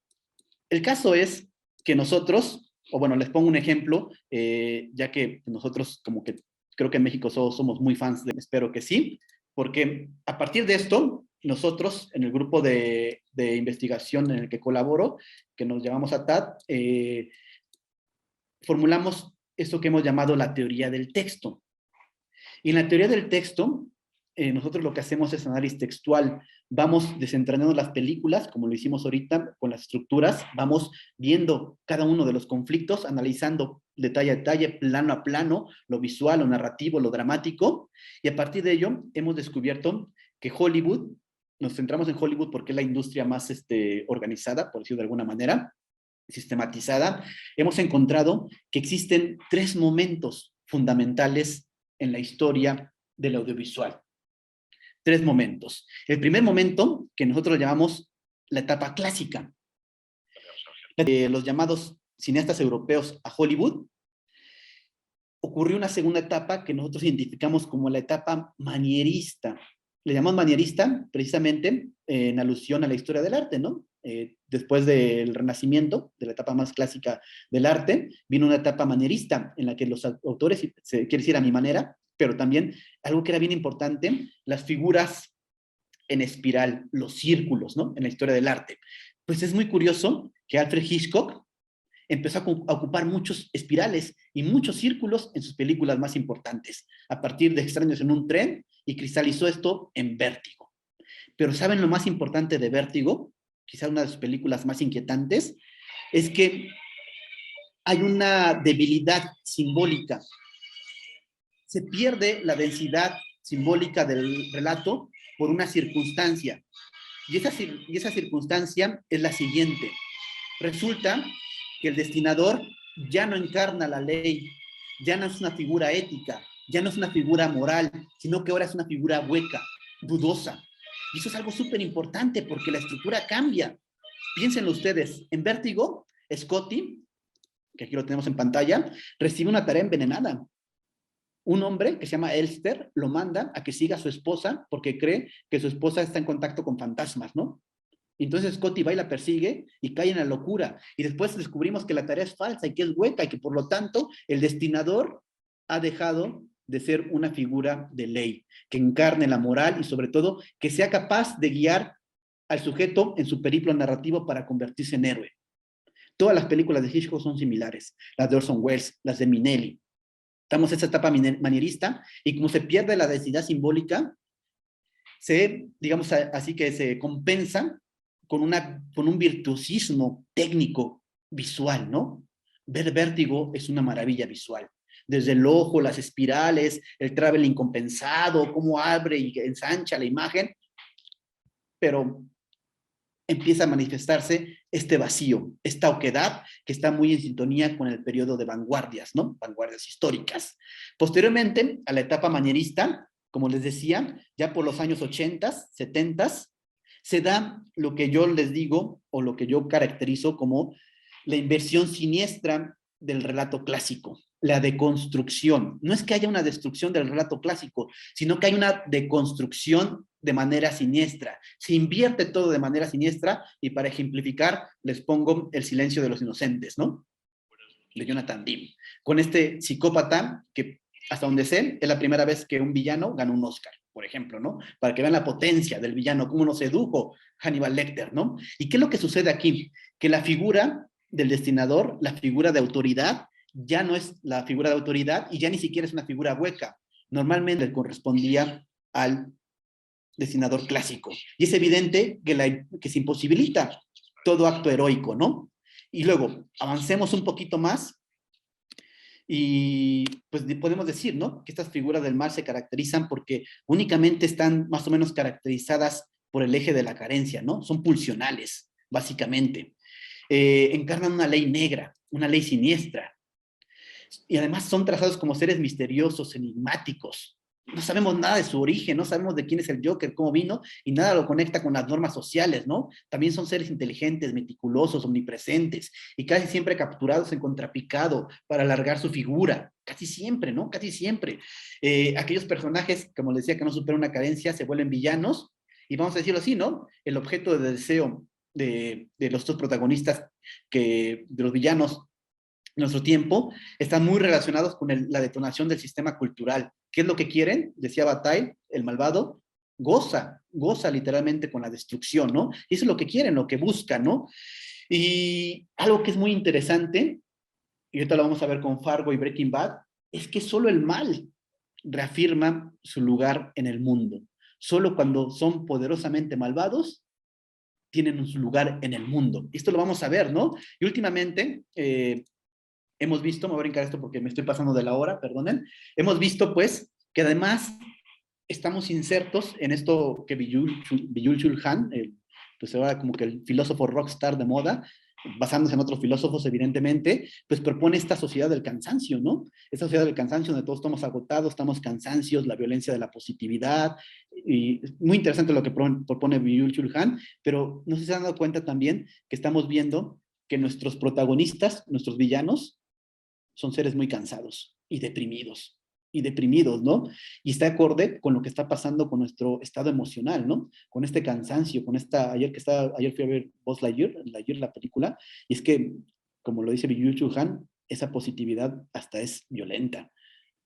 el caso es que nosotros, o bueno, les pongo un ejemplo, ya que nosotros como que creo que en México somos muy fans de, espero que sí, porque a partir de esto, nosotros en el grupo de investigación en el que colaboro, que nos llamamos ATAD, formulamos esto que hemos llamado la teoría del texto. Y en la teoría del texto, nosotros lo que hacemos es análisis textual. Vamos desentrañando las películas, como lo hicimos ahorita con las estructuras, vamos viendo cada uno de los conflictos, analizando detalle a detalle, plano a plano, lo visual, lo narrativo, lo dramático, y a partir de ello hemos descubierto que Hollywood, nos centramos en Hollywood porque es la industria más organizada, por decirlo de alguna manera, sistematizada, hemos encontrado que existen 3 momentos fundamentales en la historia del audiovisual. 3 momentos. El primer momento, que nosotros llamamos la etapa clásica, los llamados cineastas europeos a Hollywood, ocurrió una segunda etapa que nosotros identificamos como la etapa manierista. Le llamamos manierista precisamente en alusión a la historia del arte, ¿no? Después del Renacimiento, de la etapa más clásica del arte, vino una etapa manierista en la que los autores, se quiere decir a mi manera, pero también algo que era bien importante, las figuras en espiral, los círculos, ¿no? En la historia del arte. Pues es muy curioso que Alfred Hitchcock empezó a ocupar muchos espirales y muchos círculos en sus películas más importantes, a partir de Extraños en un tren, y cristalizó esto en Vértigo. Pero ¿saben lo más importante de Vértigo? Quizá una de sus películas más inquietantes, es que hay una debilidad simbólica. Se pierde la densidad simbólica del relato por una circunstancia. Y esa circunstancia es la siguiente. Resulta que el destinador ya no encarna la ley, ya no es una figura ética, ya no es una figura moral, sino que ahora es una figura hueca, dudosa. Y eso es algo súper importante porque la estructura cambia. Piénsenlo ustedes, en Vértigo, Scotty, que aquí lo tenemos en pantalla, recibe una tarea envenenada. Un hombre que se llama Elster lo manda a que siga a su esposa porque cree que su esposa está en contacto con fantasmas, ¿no? Entonces Scotty va y la persigue y cae en la locura. Y después descubrimos que la tarea es falsa y que es hueca y que por lo tanto el destinador ha dejado de ser una figura de ley, que encarne la moral y sobre todo que sea capaz de guiar al sujeto en su periplo narrativo para convertirse en héroe. Todas las películas de Hitchcock son similares, las de Orson Welles, las de Minnelli. Estamos en esta etapa manierista y como se pierde la densidad simbólica, digamos así que se compensa con un virtuosismo técnico visual, ¿no? Ver Vértigo es una maravilla visual. Desde el ojo, las espirales, el traveling compensado, cómo abre y ensancha la imagen, pero empieza a manifestarse este vacío, esta oquedad que está muy en sintonía con el periodo de vanguardias, ¿no? Vanguardias históricas. Posteriormente, a la etapa manierista, como les decía, ya por los años 80, 70, se da lo que yo les digo, o lo que yo caracterizo como la inversión siniestra del relato clásico, la deconstrucción. No es que haya una destrucción del relato clásico, sino que hay una deconstrucción de manera siniestra. Se invierte todo de manera siniestra y para ejemplificar les pongo El silencio de los inocentes, ¿no? De Jonathan Demme. Con este psicópata que hasta donde sé, es la primera vez que un villano gana un Oscar, por ejemplo, ¿no? Para que vean la potencia del villano, cómo nos sedujo Hannibal Lecter, ¿no? ¿Y qué es lo que sucede aquí? Que la figura del destinador, la figura de autoridad, ya no es la figura de autoridad y ya ni siquiera es una figura hueca. Normalmente le correspondía al destinador clásico. Y es evidente que se imposibilita todo acto heroico, ¿no? Y luego, avancemos un poquito más y pues podemos decir, ¿no? Que estas figuras del mal se caracterizan porque únicamente están más o menos caracterizadas por el eje de la carencia, ¿no? Son pulsionales. básicamente. Encarnan una ley negra, una ley siniestra, y además son trazados como seres misteriosos, enigmáticos. No sabemos nada de su origen, no sabemos de quién es el Joker, cómo vino, y nada lo conecta con las normas sociales, ¿no? También son seres inteligentes, meticulosos, omnipresentes, y casi siempre capturados en contrapicado para alargar su figura. Casi siempre, ¿no? Casi siempre. Aquellos personajes, como les decía, que no superan una carencia, se vuelven villanos, y vamos a decirlo así, ¿no? El objeto de deseo de los dos protagonistas, de los villanos, nuestro tiempo, están muy relacionados con la detonación del sistema cultural. ¿Qué es lo que quieren? Decía Bataille, el malvado, goza literalmente con la destrucción, ¿no? Y eso es lo que quieren, lo que buscan, ¿no? Y algo que es muy interesante, y ahorita lo vamos a ver con Fargo y Breaking Bad, es que solo el mal reafirma su lugar en el mundo. Solo cuando son poderosamente malvados, tienen su lugar en el mundo. Esto lo vamos a ver, ¿no? Y últimamente, hemos visto, me voy a brincar esto porque me estoy pasando de la hora, perdonen, hemos visto pues que además estamos insertos en esto que Byung-Chul Han, pues ahora como que el filósofo rockstar de moda, basándose en otros filósofos evidentemente, pues propone esta sociedad del cansancio, ¿no? Esta sociedad del cansancio donde todos estamos agotados, estamos cansancios, la violencia de la positividad, y muy interesante lo que propone Byung-Chul Han, pero no sé si se han dado cuenta también que estamos viendo que nuestros protagonistas, nuestros villanos, son seres muy cansados y deprimidos, ¿no? Y está acorde con lo que está pasando con nuestro estado emocional, ¿no? Con este cansancio, con esta, ayer fui a ver Buzz Lightyear, la película, y es que, como lo dice Byung-Chul Han, esa positividad hasta es violenta,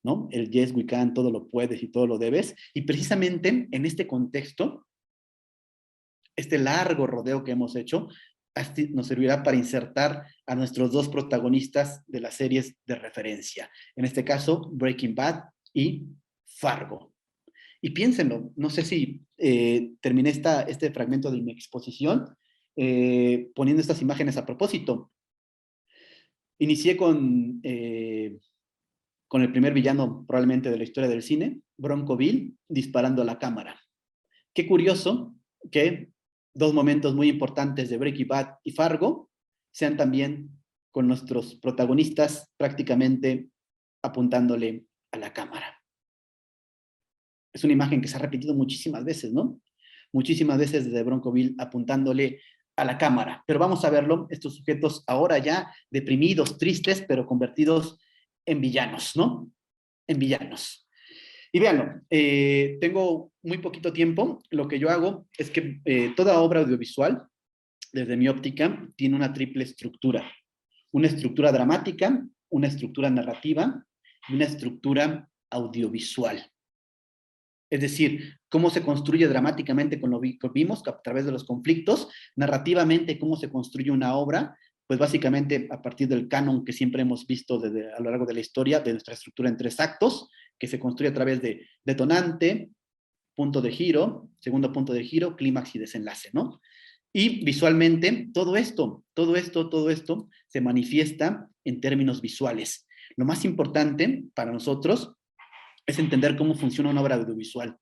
¿no? El yes, we can, todo lo puedes y todo lo debes, y precisamente en este contexto, este largo rodeo que hemos hecho, nos servirá para insertar a nuestros dos protagonistas de las series de referencia. En este caso, Breaking Bad y Fargo. Y piénsenlo, no sé si terminé este fragmento de mi exposición poniendo estas imágenes a propósito. Inicié con el primer villano probablemente de la historia del cine, Bronco Bill, disparando a la cámara. Qué curioso que dos momentos muy importantes de Breaking Bad y Fargo sean también con nuestros protagonistas prácticamente apuntándole a la cámara. Es una imagen que se ha repetido muchísimas veces, ¿no? Muchísimas veces desde Bronco Bill apuntándole a la cámara. Pero vamos a verlo, estos sujetos ahora ya deprimidos, tristes, pero convertidos en villanos, ¿no? En villanos. Y véanlo, tengo muy poquito tiempo. Lo que yo hago es que toda obra audiovisual, desde mi óptica, tiene una triple estructura. Una estructura dramática, una estructura narrativa y una estructura audiovisual. Es decir, cómo se construye dramáticamente con lo que vimos a través de los conflictos, narrativamente cómo se construye una obra, pues básicamente a partir del canon que siempre hemos visto a lo largo de la historia, de nuestra estructura en 3 actos, que se construye a través de detonante, punto de giro, segundo punto de giro, clímax y desenlace, ¿no? Y visualmente, todo esto se manifiesta en términos visuales. Lo más importante para nosotros es entender cómo funciona una obra audiovisual,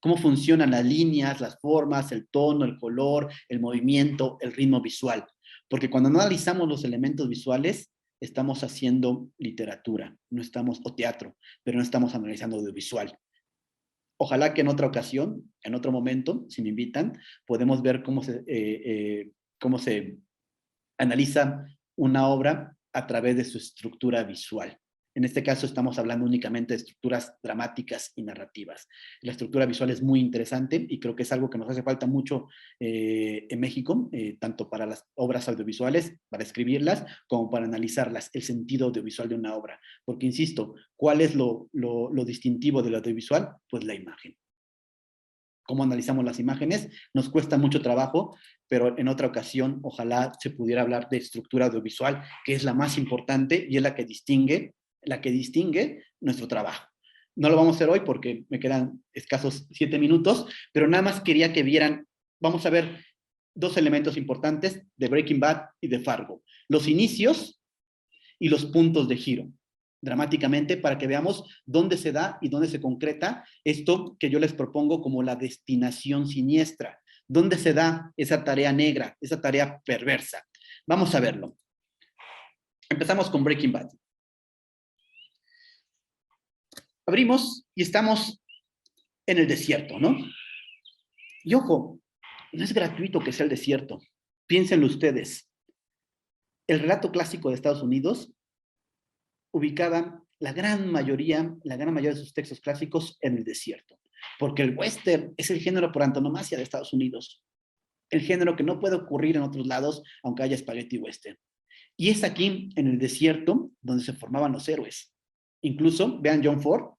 cómo funcionan las líneas, las formas, el tono, el color, el movimiento, el ritmo visual. Porque cuando analizamos los elementos visuales, estamos haciendo literatura, o teatro, pero no estamos analizando audiovisual. Ojalá que en otra ocasión, en otro momento, si me invitan, podemos ver cómo se analiza una obra a través de su estructura visual. En este caso estamos hablando únicamente de estructuras dramáticas y narrativas. La estructura visual es muy interesante y creo que es algo que nos hace falta mucho en México, tanto para las obras audiovisuales, para escribirlas, como para analizarlas, el sentido audiovisual de una obra. Porque, insisto, ¿cuál es lo distintivo del audiovisual? Pues la imagen. Cómo analizamos las imágenes, nos cuesta mucho trabajo, pero en otra ocasión ojalá se pudiera hablar de estructura audiovisual, que es la más importante y es la que distingue nuestro trabajo. No lo vamos a hacer hoy porque me quedan escasos 7 minutos, pero nada más quería que vieran, vamos a ver 2 elementos importantes de Breaking Bad y de Fargo. Los inicios y los puntos de giro, dramáticamente, para que veamos dónde se da y dónde se concreta esto que yo les propongo como la destinación siniestra, ¿Dónde se da esa tarea negra, esa tarea perversa? Vamos a verlo. Empezamos con Breaking Bad. Abrimos y estamos en el desierto, ¿no? Y ojo, no es gratuito que sea el desierto. Piénsenlo ustedes. El relato clásico de Estados Unidos ubicaba la gran mayoría de sus textos clásicos en el desierto, porque el western es el género por antonomasia de Estados Unidos, el género que no puede ocurrir en otros lados, aunque haya spaghetti western. Y es aquí, en el desierto, donde se formaban los héroes. Incluso, vean John Ford,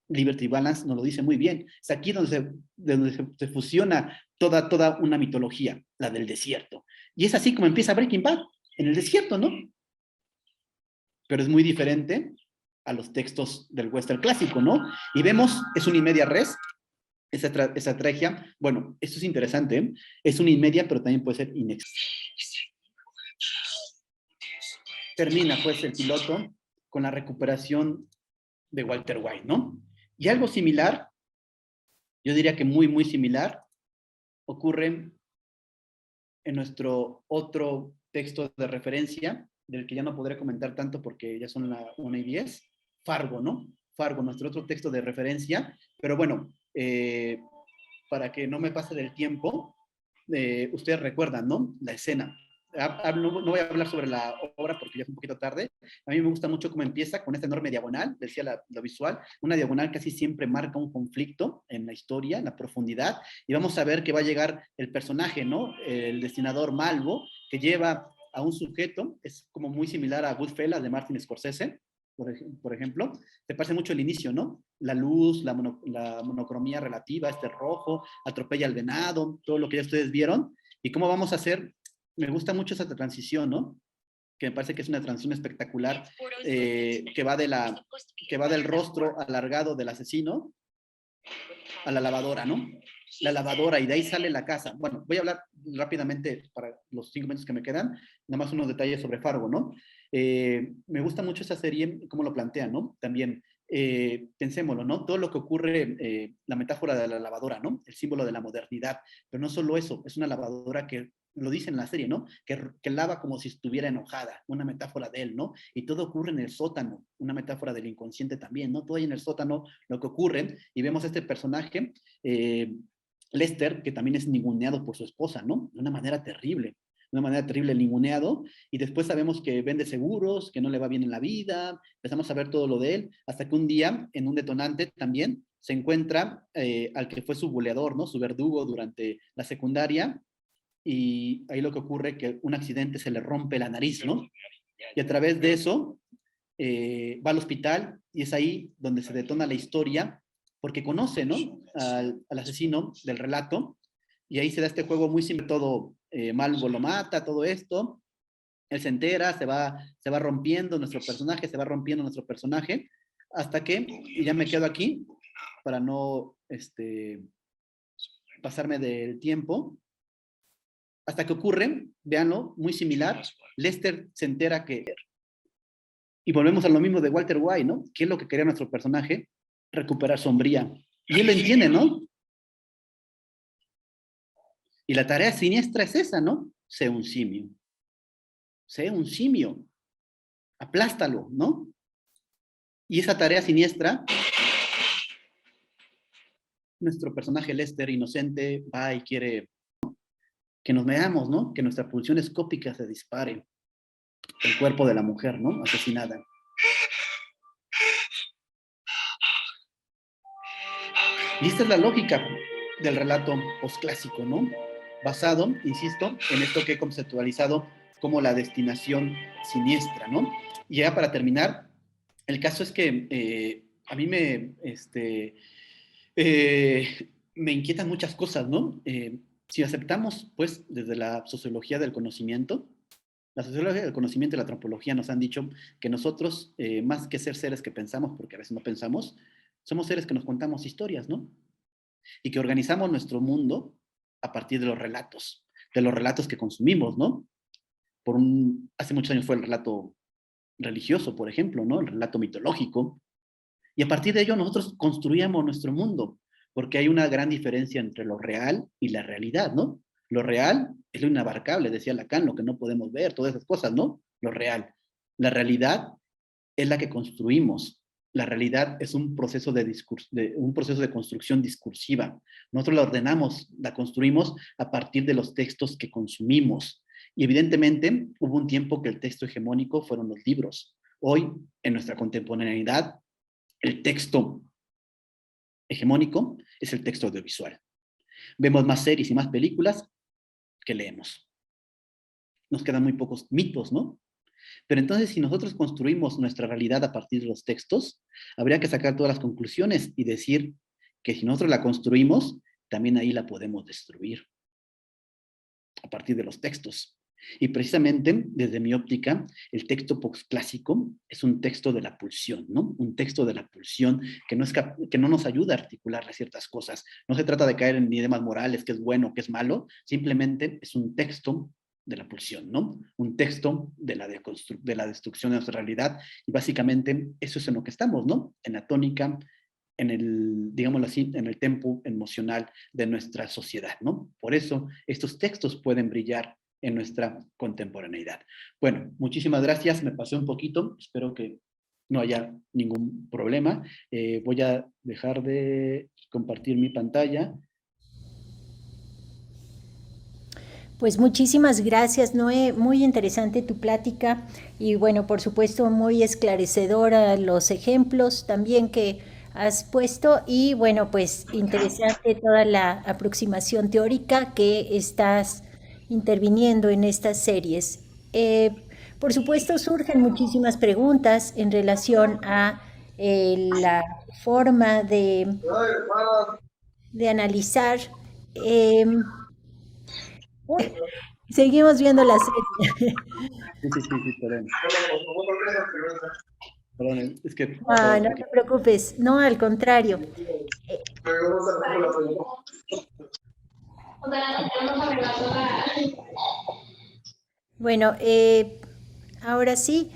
Liberty Balance nos lo dice muy bien, es aquí donde se fusiona toda una mitología, la del desierto. Y es así como empieza Breaking Bad, en el desierto, ¿no? Pero es muy diferente a los textos del western clásico, ¿no? Y vemos, es una y media res, esa estrategia. Bueno, esto es interesante, ¿eh? Es una y media, pero también puede ser inex. Termina, pues, el piloto con la recuperación de Walter White, ¿no? Y algo similar, yo diría que muy, muy similar, ocurre en nuestro otro texto de referencia, del que ya no podré comentar tanto porque ya son la 1:10, Fargo, ¿no? Fargo, nuestro otro texto de referencia, pero bueno, para que no me pase del tiempo, ustedes recuerdan, ¿no? La escena. No voy a hablar sobre la obra porque ya es un poquito tarde. A mí me gusta mucho cómo empieza con esta enorme diagonal, decía lo visual, una diagonal casi siempre marca un conflicto en la historia, en la profundidad, y vamos a ver que va a llegar el personaje, ¿no? El destinador Malvo, que lleva a un sujeto, es como muy similar a Goodfellas de Martin Scorsese, por ejemplo, te parece mucho el inicio, ¿no? La luz, la monocromía relativa, este rojo, atropella al venado, todo lo que ya ustedes vieron, y cómo vamos a hacer, me gusta mucho esa transición, ¿no? Que me parece que es una transición espectacular, que va del rostro alargado del asesino a la lavadora, ¿no? La lavadora, y de ahí sale la casa. Bueno, voy a hablar rápidamente para los 5 minutos que me quedan, nada más unos detalles sobre Fargo, ¿no? Me gusta mucho esa serie, cómo lo plantean, ¿no? También, pensémoslo, ¿no? Todo lo que ocurre, la metáfora de la lavadora, ¿no? El símbolo de la modernidad, pero no solo eso, es una lavadora que lo dice en la serie, ¿no? Que lava como si estuviera enojada, una metáfora de él, ¿no? Y todo ocurre en el sótano, una metáfora del inconsciente también, ¿no? Todo ahí en el sótano lo que ocurre, y vemos a este personaje, Lester, que también es ninguneado por su esposa, ¿no? De una manera terrible el ninguneado, y después sabemos que vende seguros, que no le va bien en la vida, empezamos a ver todo lo de él, hasta que un día, en un detonante también, se encuentra al que fue su buleador, ¿no? Su verdugo durante la secundaria, y ahí lo que ocurre es que un accidente se le rompe la nariz, ¿no? Y a través de eso va al hospital, y es ahí donde se detona la historia, porque conoce, ¿no? Al asesino del relato, y ahí se da este juego muy simple, todo Malvo lo mata, todo esto, él se entera, se va rompiendo nuestro personaje, hasta que, y ya me quedo aquí, para no pasarme del tiempo, hasta que ocurre, véanlo, muy similar, Lester se entera que, y volvemos a lo mismo de Walter White, ¿no? ¿Qué es lo que quería nuestro personaje? Recuperar sombría. Y él lo entiende, ¿no? Y la tarea siniestra es esa, ¿no? Sé un simio. Sé un simio. Aplástalo, ¿no? Y esa tarea siniestra, nuestro personaje Lester, inocente, va y quiere que nos veamos, ¿no? Que nuestra pulsión escópica se dispare. El cuerpo de la mujer, ¿no? Asesinada. Y esta es la lógica del relato posclásico, ¿no? Basado, insisto, en esto que he conceptualizado como la destinación siniestra, ¿no? Y ya para terminar, el caso es que a mí me inquietan muchas cosas, ¿no? Si aceptamos, pues, desde la sociología del conocimiento, la sociología del conocimiento y la antropología nos han dicho que nosotros, más que ser seres que pensamos, porque a veces no pensamos, somos seres que nos contamos historias, ¿no? Y que organizamos nuestro mundo a partir de los relatos que consumimos, ¿no? Hace muchos años fue el relato religioso, por ejemplo, ¿no? El relato mitológico. Y a partir de ello nosotros construíamos nuestro mundo, porque hay una gran diferencia entre lo real y la realidad, ¿no? Lo real es lo inabarcable, decía Lacan, lo que no podemos ver, todas esas cosas, ¿no? Lo real. La realidad es la que construimos. La realidad es un proceso un proceso de construcción discursiva. Nosotros la ordenamos, la construimos a partir de los textos que consumimos. Y evidentemente hubo un tiempo que el texto hegemónico fueron los libros. Hoy, en nuestra contemporaneidad, el texto hegemónico es el texto audiovisual. Vemos más series y más películas que leemos. Nos quedan muy pocos mitos, ¿no? Pero entonces, si nosotros construimos nuestra realidad a partir de los textos, habría que sacar todas las conclusiones y decir que si nosotros la construimos, también ahí la podemos destruir a partir de los textos. Y precisamente, desde mi óptica, el texto postclásico es un texto de la pulsión, ¿no? Un texto de la pulsión que no nos ayuda a articular ciertas cosas. No se trata de caer en dilemas morales, qué es bueno, qué es malo, simplemente es un texto de la pulsión, ¿no? Un texto de la destrucción de nuestra realidad, y básicamente eso es en lo que estamos, ¿no? En la tónica, en el, digámoslo así, en el tempo emocional de nuestra sociedad, ¿no? Por eso estos textos pueden brillar en nuestra contemporaneidad. Bueno, muchísimas gracias, me pasé un poquito, espero que no haya ningún problema. Voy a dejar de compartir mi pantalla. Pues muchísimas gracias, Noé. Muy interesante tu plática y bueno, por supuesto, muy esclarecedora los ejemplos también que has puesto y bueno, pues interesante toda la aproximación teórica que estás interviniendo en estas series. Por supuesto, surgen muchísimas preguntas en relación a la forma de analizar. em, Seguimos viendo la serie. Sí, perdón. Perdón, es que Ah, estaba no aquí. te preocupes, no, al contrario. Eh, Bueno, ahora sí,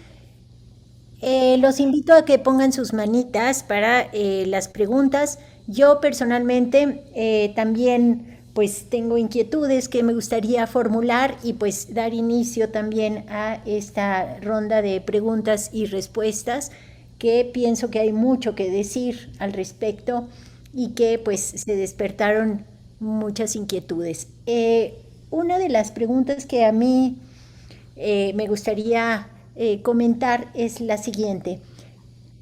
los invito a que pongan sus manitas para las preguntas. Yo personalmente también pues tengo inquietudes que me gustaría formular y pues dar inicio también a esta ronda de preguntas y respuestas que pienso que hay mucho que decir al respecto y que pues se despertaron muchas inquietudes. Una de las preguntas que a mí me gustaría comentar es la siguiente.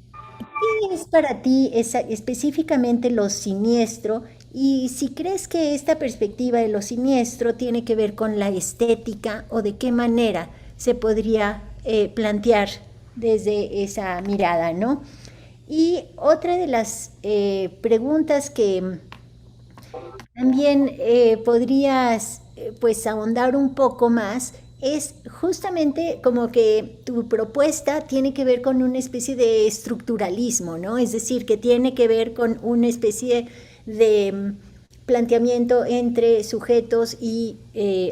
¿Qué es para ti específicamente lo siniestro? Y si crees que esta perspectiva de lo siniestro tiene que ver con la estética o de qué manera se podría plantear desde esa mirada, ¿no? Y otra de las preguntas que también podrías pues ahondar un poco más es justamente como que tu propuesta tiene que ver con una especie de estructuralismo, ¿no? Es decir, que tiene que ver con una especie de planteamiento entre sujetos y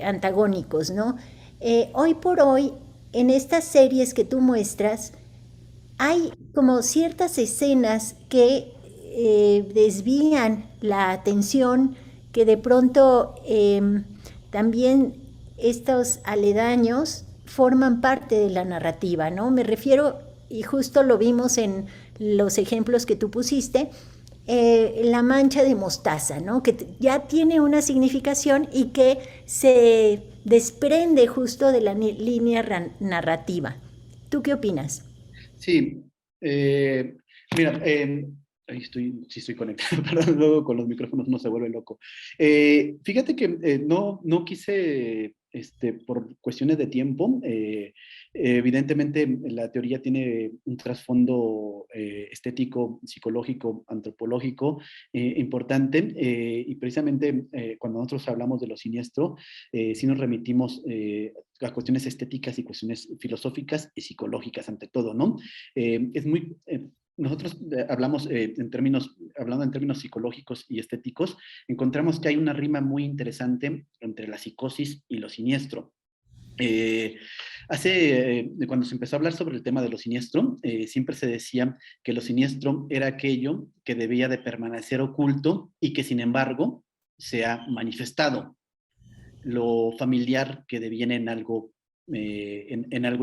antagónicos, ¿no? Hoy por hoy, en estas series que tú muestras, hay como ciertas escenas que desvían la atención, que de pronto también estos aledaños forman parte de la narrativa, ¿no? Me refiero, y justo lo vimos en los ejemplos que tú pusiste, la mancha de mostaza, ¿no? Que ya tiene una significación y que se desprende justo de la línea narrativa. ¿Tú qué opinas? Sí, mira, ahí estoy, sí estoy conectado, perdón, luego con los micrófonos uno se vuelve loco. Fíjate que no quise, por cuestiones de tiempo, evidentemente la teoría tiene un trasfondo estético, psicológico, antropológico importante, y precisamente cuando nosotros hablamos de lo siniestro, sí nos remitimos a cuestiones estéticas y cuestiones filosóficas y psicológicas ante todo, ¿no? Es muy, nosotros hablamos hablando en términos psicológicos y estéticos, encontramos que hay una rima muy interesante entre la psicosis y lo siniestro. Eh, cuando se empezó a hablar sobre el tema de lo siniestro, siempre se decía que lo siniestro era aquello que debía de permanecer oculto y que sin embargo se ha manifestado. lo familiar que deviene en algo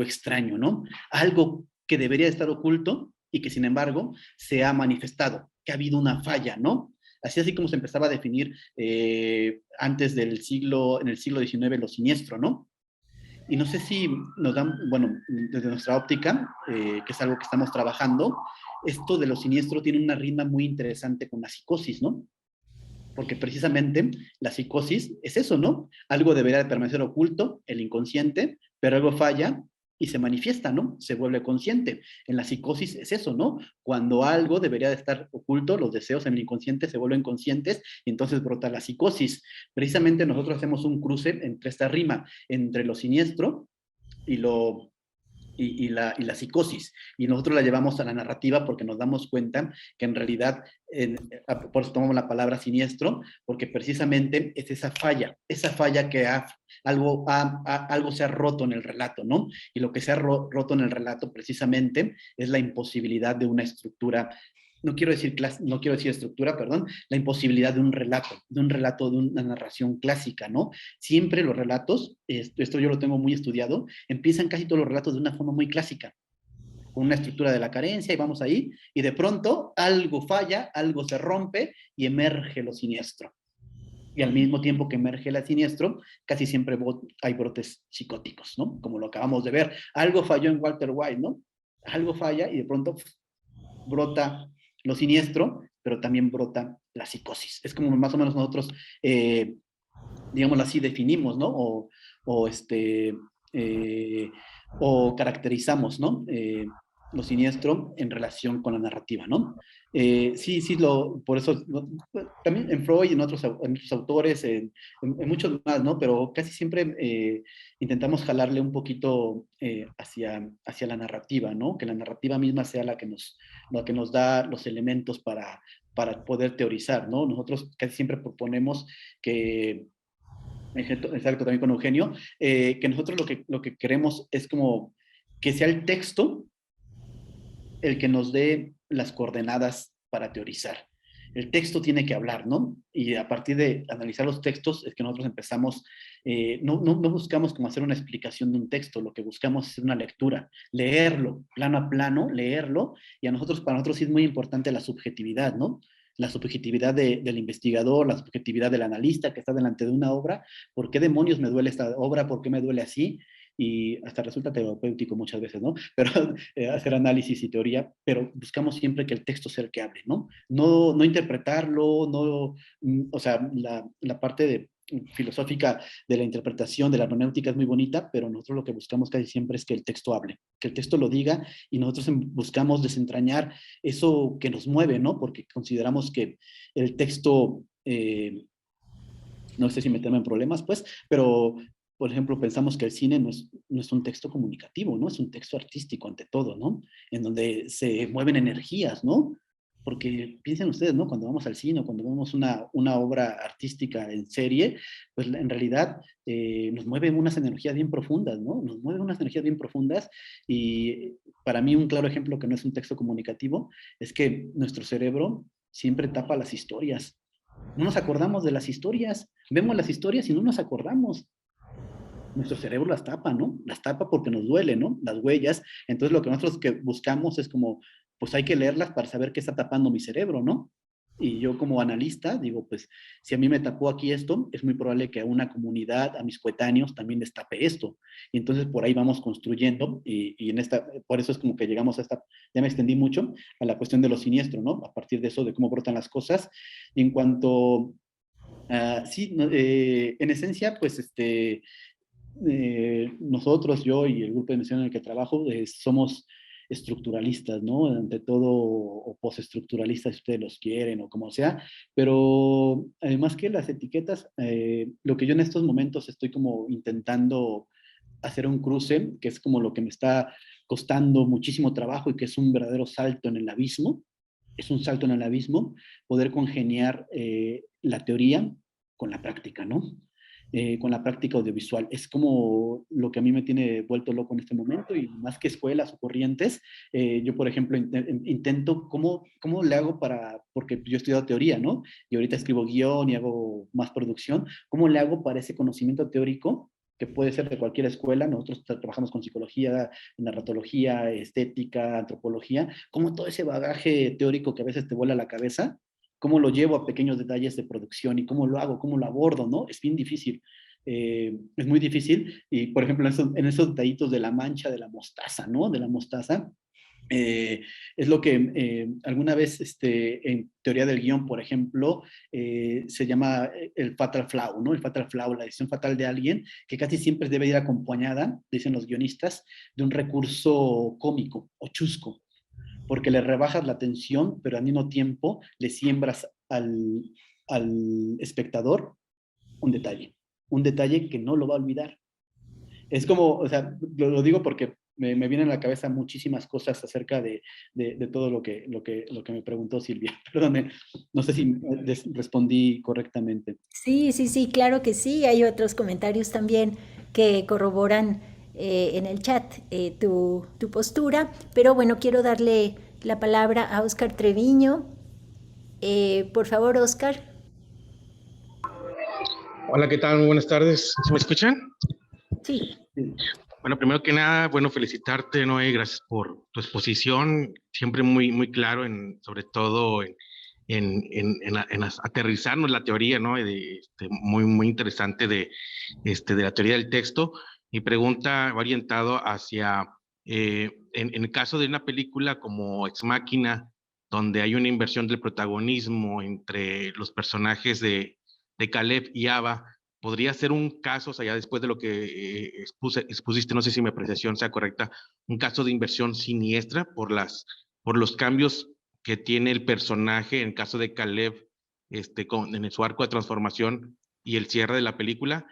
extraño, ¿no? Algo que debería estar oculto y que sin embargo se ha manifestado, que ha habido una falla, ¿no? Así como se empezaba a definir antes en el siglo XIX, lo siniestro, ¿no? Y no sé si nos dan, bueno, desde nuestra óptica, que es algo que estamos trabajando, esto de lo siniestro tiene una rima muy interesante con la psicosis, ¿no? Porque precisamente la psicosis es eso, ¿no? Algo debería de permanecer oculto, el inconsciente, pero algo falla y se manifiesta, ¿no? Se vuelve consciente. En la psicosis es eso, ¿no? Cuando algo debería de estar oculto, los deseos en el inconsciente se vuelven conscientes y entonces brota la psicosis. Precisamente nosotros hacemos un cruce entre esta rima, entre lo siniestro y lo y la psicosis. Y nosotros la llevamos a la narrativa porque nos damos cuenta que en realidad, por eso tomamos la palabra siniestro, porque precisamente es esa falla que algo se ha roto en el relato, ¿no? Y lo que se ha roto en el relato precisamente es la imposibilidad de una estructura, no quiero decir estructura, perdón, la imposibilidad de un relato, de una narración clásica, ¿no? Siempre los relatos, esto yo lo tengo muy estudiado, empiezan casi todos los relatos de una forma muy clásica, con una estructura de la carencia y vamos ahí, y de pronto algo falla, algo se rompe y emerge lo siniestro. Y al mismo tiempo que emerge el siniestro, casi siempre hay brotes psicóticos, ¿no? Como lo acabamos de ver. Algo falló en Walter White, ¿no? Algo falla y de pronto brota lo siniestro, pero también brota la psicosis. Es como más o menos nosotros, digámoslo así, definimos, ¿no? O, este, eh, o caracterizamos, ¿no? Lo siniestro en relación con la narrativa, ¿no? Sí, por eso, también en Freud y en otros autores, en muchos más, ¿no? Pero casi siempre intentamos jalarle un poquito hacia la narrativa, ¿no? Que la narrativa misma sea la que nos da los elementos para poder teorizar, ¿no? Nosotros casi siempre proponemos que exacto, también con Eugenio, que nosotros lo que queremos es como que sea el texto el que nos dé las coordenadas para teorizar. El texto tiene que hablar, ¿no? Y a partir de analizar los textos es que nosotros empezamos, no buscamos como hacer una explicación de un texto, lo que buscamos es una lectura, leerlo, plano a plano, leerlo, y para nosotros sí es muy importante la subjetividad, ¿no? La subjetividad del investigador, la subjetividad del analista que está delante de una obra, ¿por qué demonios me duele esta obra? ¿Por qué me duele así? Y hasta resulta terapéutico muchas veces, ¿no? Pero hacer análisis y teoría, pero buscamos siempre que el texto sea el que hable, ¿no? No interpretarlo, no, o sea, la parte filosófica de la interpretación, de la hermenéutica es muy bonita, pero nosotros lo que buscamos casi siempre es que el texto hable, que el texto lo diga y nosotros buscamos desentrañar eso que nos mueve, ¿no? Porque consideramos que el texto, no sé si meterme en problemas, pues, pero por ejemplo, pensamos que el cine no es un texto comunicativo, ¿no? Es un texto artístico ante todo, ¿no? En donde se mueven energías, ¿no? Porque piensen ustedes, ¿no? Cuando vamos al cine o cuando vemos una obra artística en serie, pues en realidad nos mueven unas energías bien profundas, ¿no? Nos mueven unas energías bien profundas y para mí un claro ejemplo que no es un texto comunicativo es que nuestro cerebro siempre tapa las historias. No nos acordamos de las historias. Vemos las historias y no nos acordamos. Nuestro cerebro las tapa, ¿no? Las tapa porque nos duele, ¿no? Las huellas. Entonces lo que nosotros que buscamos es como, pues hay que leerlas para saber qué está tapando mi cerebro, ¿no? Y yo como analista digo, pues si a mí me tapó aquí esto, es muy probable que a una comunidad, a mis coetáneos también les tape esto. Y entonces por ahí vamos construyendo y por eso es como que llegamos a ya me extendí mucho, a la cuestión de lo siniestro, ¿no? A partir de eso, de cómo brotan las cosas. En cuanto, sí, no, en esencia, pues nosotros, yo y el grupo de investigación en el que trabajo, somos estructuralistas, ¿no? Ante todo, o postestructuralistas, si ustedes los quieren, o como sea, pero además que las etiquetas, lo que yo en estos momentos estoy como intentando hacer un cruce, que es como lo que me está costando muchísimo trabajo y que es un verdadero salto en el abismo, es un salto en el abismo, poder congeniar la teoría con la práctica, ¿no? con la práctica audiovisual. Es como lo que a mí me tiene vuelto loco en este momento y más que escuelas o corrientes, yo, por ejemplo, intento cómo le hago porque yo he estudiado teoría, ¿no? Y ahorita escribo guión y hago más producción, ¿cómo le hago para ese conocimiento teórico? Que puede ser de cualquier escuela, nosotros trabajamos con psicología, narratología, estética, antropología, como todo ese bagaje teórico que a veces te vuela la cabeza, cómo lo llevo a pequeños detalles de producción y cómo lo hago, cómo lo abordo, ¿no? Es bien difícil. Es muy difícil. Y, por ejemplo, en esos detallitos de la mancha, de la mostaza, ¿no? De la mostaza, eh, es lo que alguna vez en teoría del guión, por ejemplo, se llama el fatal flaw, ¿no? El fatal flaw, la decisión fatal de alguien, que casi siempre debe ir acompañada, dicen los guionistas, de un recurso cómico o chusco, porque le rebajas la tensión, pero al mismo tiempo le siembras al espectador un detalle que no lo va a olvidar. Es como, o sea, lo digo porque me vienen a la cabeza muchísimas cosas acerca de todo lo que me preguntó Silvia. Perdón, no sé si respondí correctamente. Sí, sí, sí, claro que sí. Hay otros comentarios también que corroboran en el chat tu postura, pero bueno, quiero darle la palabra a Oscar Treviño. Por favor, Oscar. Hola, ¿qué tal? Muy buenas tardes. ¿Se me escuchan? Sí. Sí. Bueno, primero que nada, bueno, felicitarte, Noé, gracias por tu exposición, siempre muy, muy claro, sobre todo en aterrizarnos la teoría, ¿no? Muy, muy interesante de la teoría del texto. Mi pregunta va orientado hacia, en el caso de una película como Ex Machina, donde hay una inversión del protagonismo entre los personajes de Caleb y Ava, podría ser un caso, o sea, ya después de lo que expusiste, no sé si mi apreciación sea correcta, un caso de inversión siniestra por los cambios que tiene el personaje en el caso de Caleb, en su arco de transformación y el cierre de la película,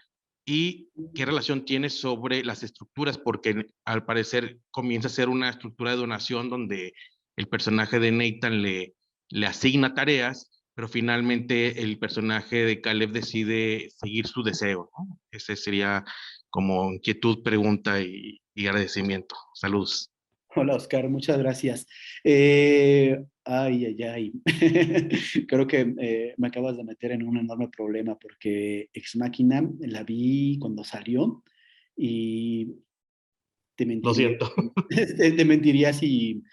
y qué relación tiene sobre las estructuras, porque al parecer comienza a ser una estructura de donación donde el personaje de Nathan le asigna tareas, pero finalmente el personaje de Caleb decide seguir su deseo, ¿no? Ese sería como inquietud, pregunta y agradecimiento. Saludos. Hola, Oscar, muchas gracias. Ay, ay, ay. Creo que me acabas de meter en un enorme problema porque Ex Machina la vi cuando salió y te Lo mentiría, siento. te mentiría si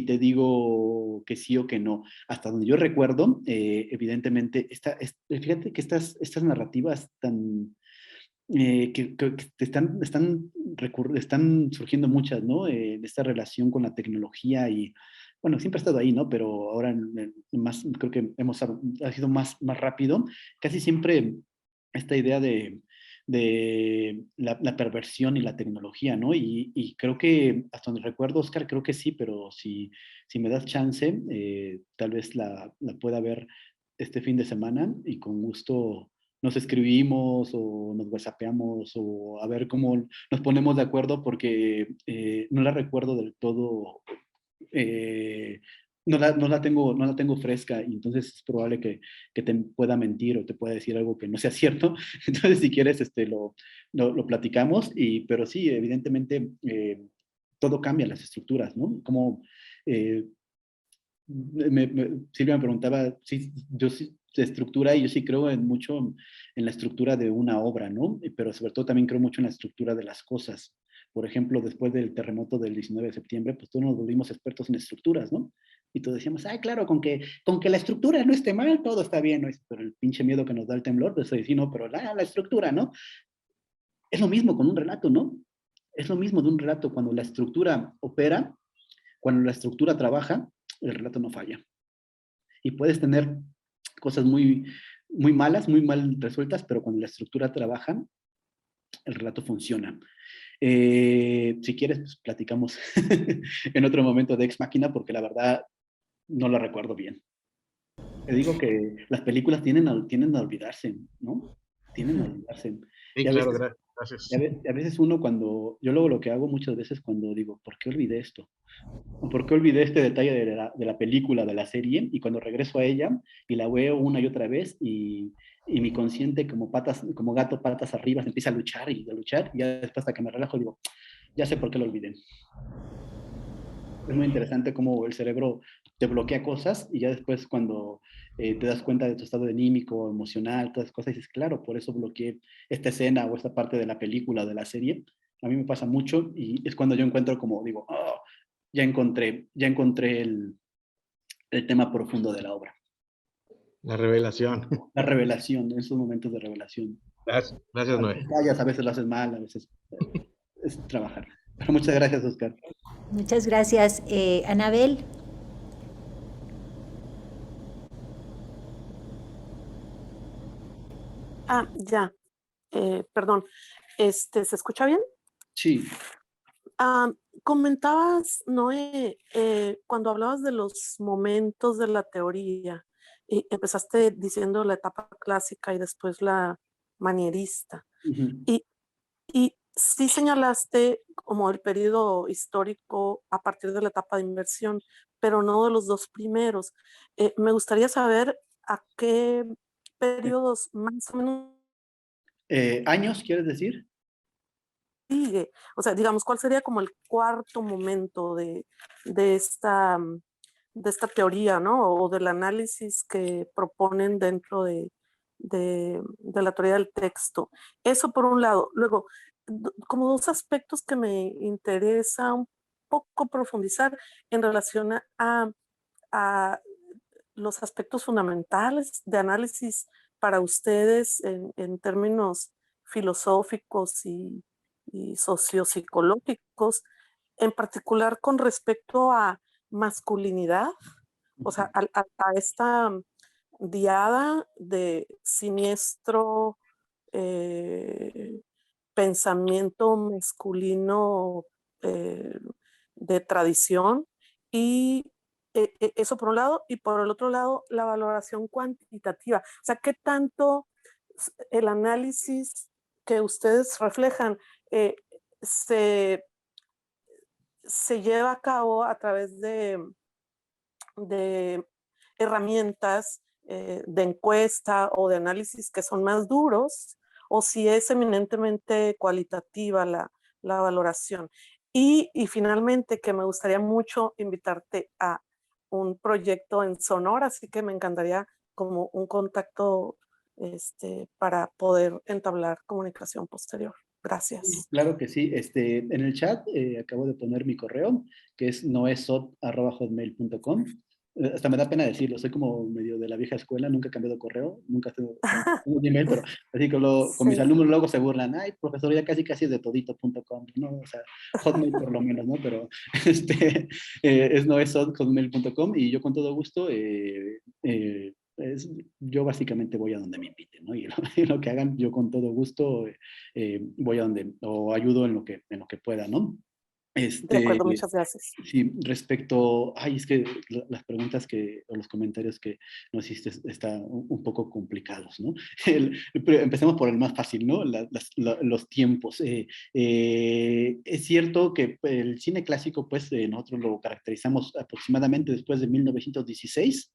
te digo que sí o que no. Hasta donde yo recuerdo, evidentemente, fíjate que estas narrativas tan que están surgiendo muchas, ¿no? De esta relación con la tecnología y, bueno, siempre ha estado ahí, ¿no? Pero ahora más, creo que ha sido más rápido. Casi siempre esta idea de la perversión y la tecnología, ¿no? Y creo que, hasta donde recuerdo, Oscar, creo que sí, pero si me das chance, tal vez la pueda ver este fin de semana y con gusto nos escribimos o nos whatsappeamos o a ver cómo nos ponemos de acuerdo porque no la recuerdo del todo, eh, no la tengo fresca y entonces es probable que te pueda mentir o te pueda decir algo que no sea cierto. Entonces, si quieres, lo platicamos, pero sí, evidentemente, todo cambia las estructuras, ¿no? Como Silvia me preguntaba, sí, yo sí, de estructura, y yo sí creo mucho en la estructura de una obra, ¿no? Pero sobre todo también creo mucho en la estructura de las cosas. Por ejemplo, después del terremoto del 19 de septiembre, pues todos nos volvimos expertos en estructuras, ¿no? Y todos decíamos, ay, claro, con que la estructura no esté mal, todo está bien, ¿no? Pero el pinche miedo que nos da el temblor, pues sí, no, pero la estructura, ¿no? Es lo mismo con un relato, ¿no? Es lo mismo de un relato. Cuando la estructura opera, cuando la estructura trabaja, el relato no falla. Y puedes tener cosas muy malas, muy mal resueltas, pero cuando la estructura trabaja, el relato funciona. Si quieres, pues platicamos en otro momento de Ex Machina, porque la verdad no lo recuerdo bien. Te digo que las películas tienen a olvidarse, ¿no? Tienen a olvidarse. Sí, Y a claro, veces gracias. a veces uno yo luego lo que hago muchas veces cuando digo, ¿por qué olvidé esto? ¿Por qué olvidé este detalle de la película, de la serie? Y cuando regreso a ella y la veo una y otra vez y mi consciente como gato patas arriba se empieza a luchar y a luchar, y ya después hasta que me relajo digo, ya sé por qué lo olvidé. Es muy interesante cómo el cerebro te bloquea cosas y ya después cuando te das cuenta de tu estado anímico, emocional, todas esas cosas, dices, claro, por eso bloqueé esta escena o esta parte de la película o de la serie. A mí me pasa mucho y es cuando yo encuentro como, digo, oh, ya encontré el tema profundo de la obra. La revelación. La revelación, esos momentos de revelación. Gracias, Noé. A veces lo haces mal, a veces es trabajar. Pero muchas gracias, Oscar. Muchas gracias. Anabel. Ya, perdón. ¿Se escucha bien? Sí. Ah, comentabas, Noé, cuando hablabas de los momentos de la teoría, y empezaste diciendo la etapa clásica y después la manierista. Uh-huh. Y sí señalaste como el periodo histórico a partir de la etapa de inversión, pero no de los dos primeros. Me gustaría saber a qué periodos más o menos ¿Años, quieres decir? sigue. O sea, digamos, ¿cuál sería como el cuarto momento de esta, de esta teoría, ¿no? O del análisis que proponen dentro de la teoría del texto. Eso por un lado. Luego, como dos aspectos que me interesa un poco profundizar en relación a los aspectos fundamentales de análisis para ustedes en términos filosóficos y sociopsicológicos, en particular con respecto a masculinidad, o sea, a esta diada de siniestro pensamiento masculino eh, de tradición y eso por un lado, y por el otro lado, la valoración cuantitativa. O sea, ¿qué tanto el análisis que ustedes reflejan eh, se, se lleva a cabo a través de herramientas de encuesta o de análisis que son más duros, o si es eminentemente cualitativa la valoración? Y finalmente, que me gustaría mucho invitarte a un proyecto en Sonora, así que me encantaría como un contacto para poder entablar comunicación posterior. Gracias. Claro que sí. En el chat acabo de poner mi correo, que es noesot@hotmail.com. Hasta me da pena decirlo, soy como medio de la vieja escuela, nunca he cambiado correo, nunca tengo un email, pero así que con mis Sí. alumnos luego se burlan, ay, profesor, ya casi casi es de todito.com, ¿no? O sea, Hotmail por lo menos, ¿no? Pero es noesot@hotmail.com y yo con todo gusto yo básicamente voy a donde me inviten, ¿no? Y lo que hagan, yo con todo gusto voy a donde, o ayudo en lo que pueda, ¿no? De acuerdo, muchas gracias. Sí, respecto, ay, es que las preguntas o los comentarios que nos hiciste están un poco complicados, ¿no? Pero empecemos por el más fácil, ¿no? Los tiempos. Es cierto que el cine clásico, pues nosotros lo caracterizamos aproximadamente después de 1916,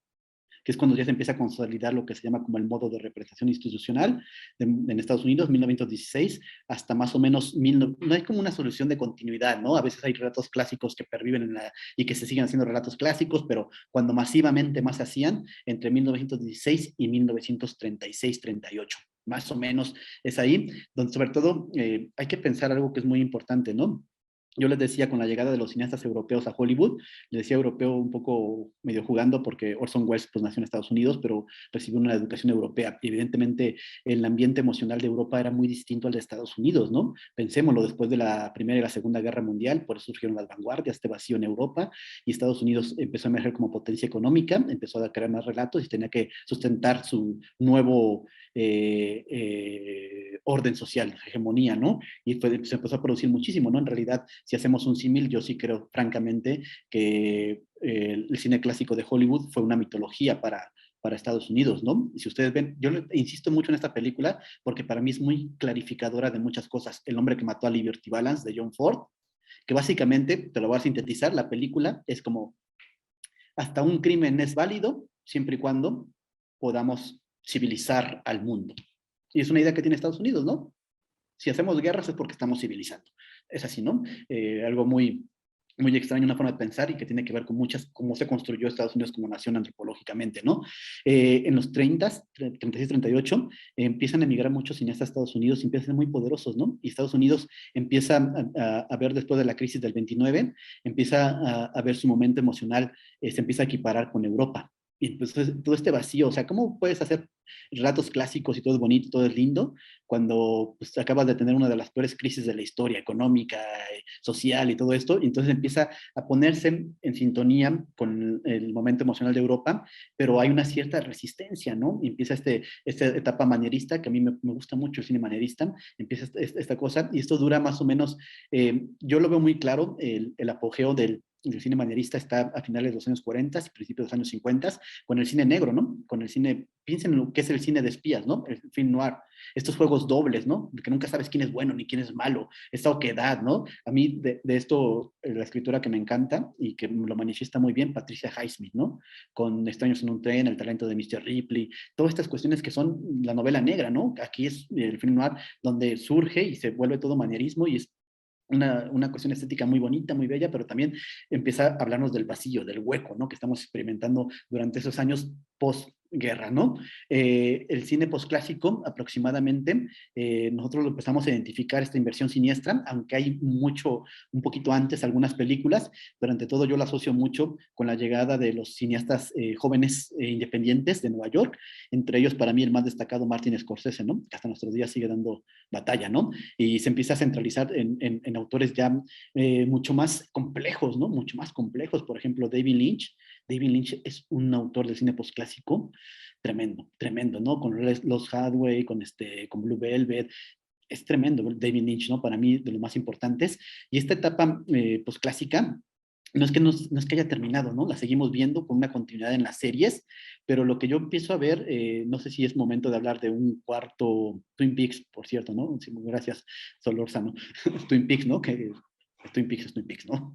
que es cuando ya se empieza a consolidar lo que se llama como el modo de representación institucional en Estados Unidos, 1916, hasta más o menos, no hay como una solución de continuidad, ¿no? A veces hay relatos clásicos que perviven y que se siguen haciendo relatos clásicos, pero cuando masivamente más se hacían, entre 1916 y 1936-38. Más o menos es ahí, donde sobre todo hay que pensar algo que es muy importante, ¿no? Yo les decía con la llegada de los cineastas europeos a Hollywood, les decía europeo un poco medio jugando porque Orson Welles pues nació en Estados Unidos, pero recibió una educación europea. Y evidentemente el ambiente emocional de Europa era muy distinto al de Estados Unidos, ¿no? Pensémoslo, después de la Primera y la Segunda Guerra Mundial, por eso surgieron las vanguardias, este vacío en Europa, y Estados Unidos empezó a emerger como potencia económica, empezó a crear más relatos y tenía que sustentar su nuevo orden social, hegemonía, ¿no? Y se empezó a producir muchísimo, ¿no? En realidad, si hacemos un símil, yo sí creo francamente que el cine clásico de Hollywood fue una mitología para Estados Unidos, ¿no? Y si ustedes ven, yo insisto mucho en esta película porque para mí es muy clarificadora de muchas cosas. El hombre que mató a Liberty Balance, de John Ford, que básicamente, te lo voy a sintetizar, la película es como, hasta un crimen es válido siempre y cuando podamos civilizar al mundo. Y es una idea que tiene Estados Unidos, ¿no? Si hacemos guerras es porque estamos civilizando. Es así, ¿no? Algo muy, muy extraño, una forma de pensar y que tiene que ver con cómo se construyó Estados Unidos como nación antropológicamente, ¿no? En los 30, 36, 38, empiezan a emigrar muchos cineastas a Estados Unidos y empiezan a ser muy poderosos, ¿no? Y Estados Unidos empieza a ver después de la crisis del 29, empieza a ver su momento emocional, se empieza a equiparar con Europa. Y entonces todo este vacío, o sea, ¿cómo puedes hacer relatos clásicos y todo es bonito, todo es lindo, cuando pues, acabas de tener una de las peores crisis de la historia económica, social y todo esto? Y entonces empieza a ponerse en sintonía con el momento emocional de Europa, pero hay una cierta resistencia, ¿no? Y empieza esta etapa manierista, que a mí me gusta mucho el cine manierista, empieza esta cosa, y esto dura más o menos, yo lo veo muy claro, el apogeo del cine manierista está a finales de los años 40 y principios de los años 50, con el cine negro, ¿no? Con el cine, piensen en lo que es el cine de espías, ¿no? El film noir, estos juegos dobles, ¿no? De que nunca sabes quién es bueno ni quién es malo, esta oquedad, ¿no? A mí de esto, la escritura que me encanta y que lo manifiesta muy bien, Patricia Highsmith, ¿no? Con Extraños en un tren, El talento de Mr. Ripley, todas estas cuestiones que son la novela negra, ¿no? Aquí es el film noir donde surge y se vuelve todo manierismo y es una cuestión estética muy bonita, muy bella, pero también empieza a hablarnos del vacío, del hueco, ¿no? Que estamos experimentando durante esos años postguerra, ¿no? El cine postclásico, aproximadamente, nosotros lo empezamos a identificar esta inversión siniestra, aunque hay mucho, un poquito antes algunas películas, pero ante todo yo la asocio mucho con la llegada de los cineastas jóvenes independientes de Nueva York, entre ellos para mí el más destacado Martin Scorsese, ¿no? Que hasta nuestros días sigue dando batalla, ¿no? Y se empieza a centralizar en autores ya mucho más complejos, ¿no? Mucho más complejos. Por ejemplo, David Lynch. David Lynch es un autor del cine postclásico tremendo, tremendo, ¿no? Con Los Hathaway, con Blue Velvet. Es tremendo David Lynch, ¿no? Para mí, de los más importantes. Y esta etapa postclásica, no es que haya terminado, ¿no? La seguimos viendo con una continuidad en las series, pero lo que yo empiezo a ver, no sé si es momento de hablar de un cuarto Twin Peaks, por cierto, ¿no? Sí, gracias, Solórzano. Twin Peaks, ¿no? Que Twin Peaks, ¿no?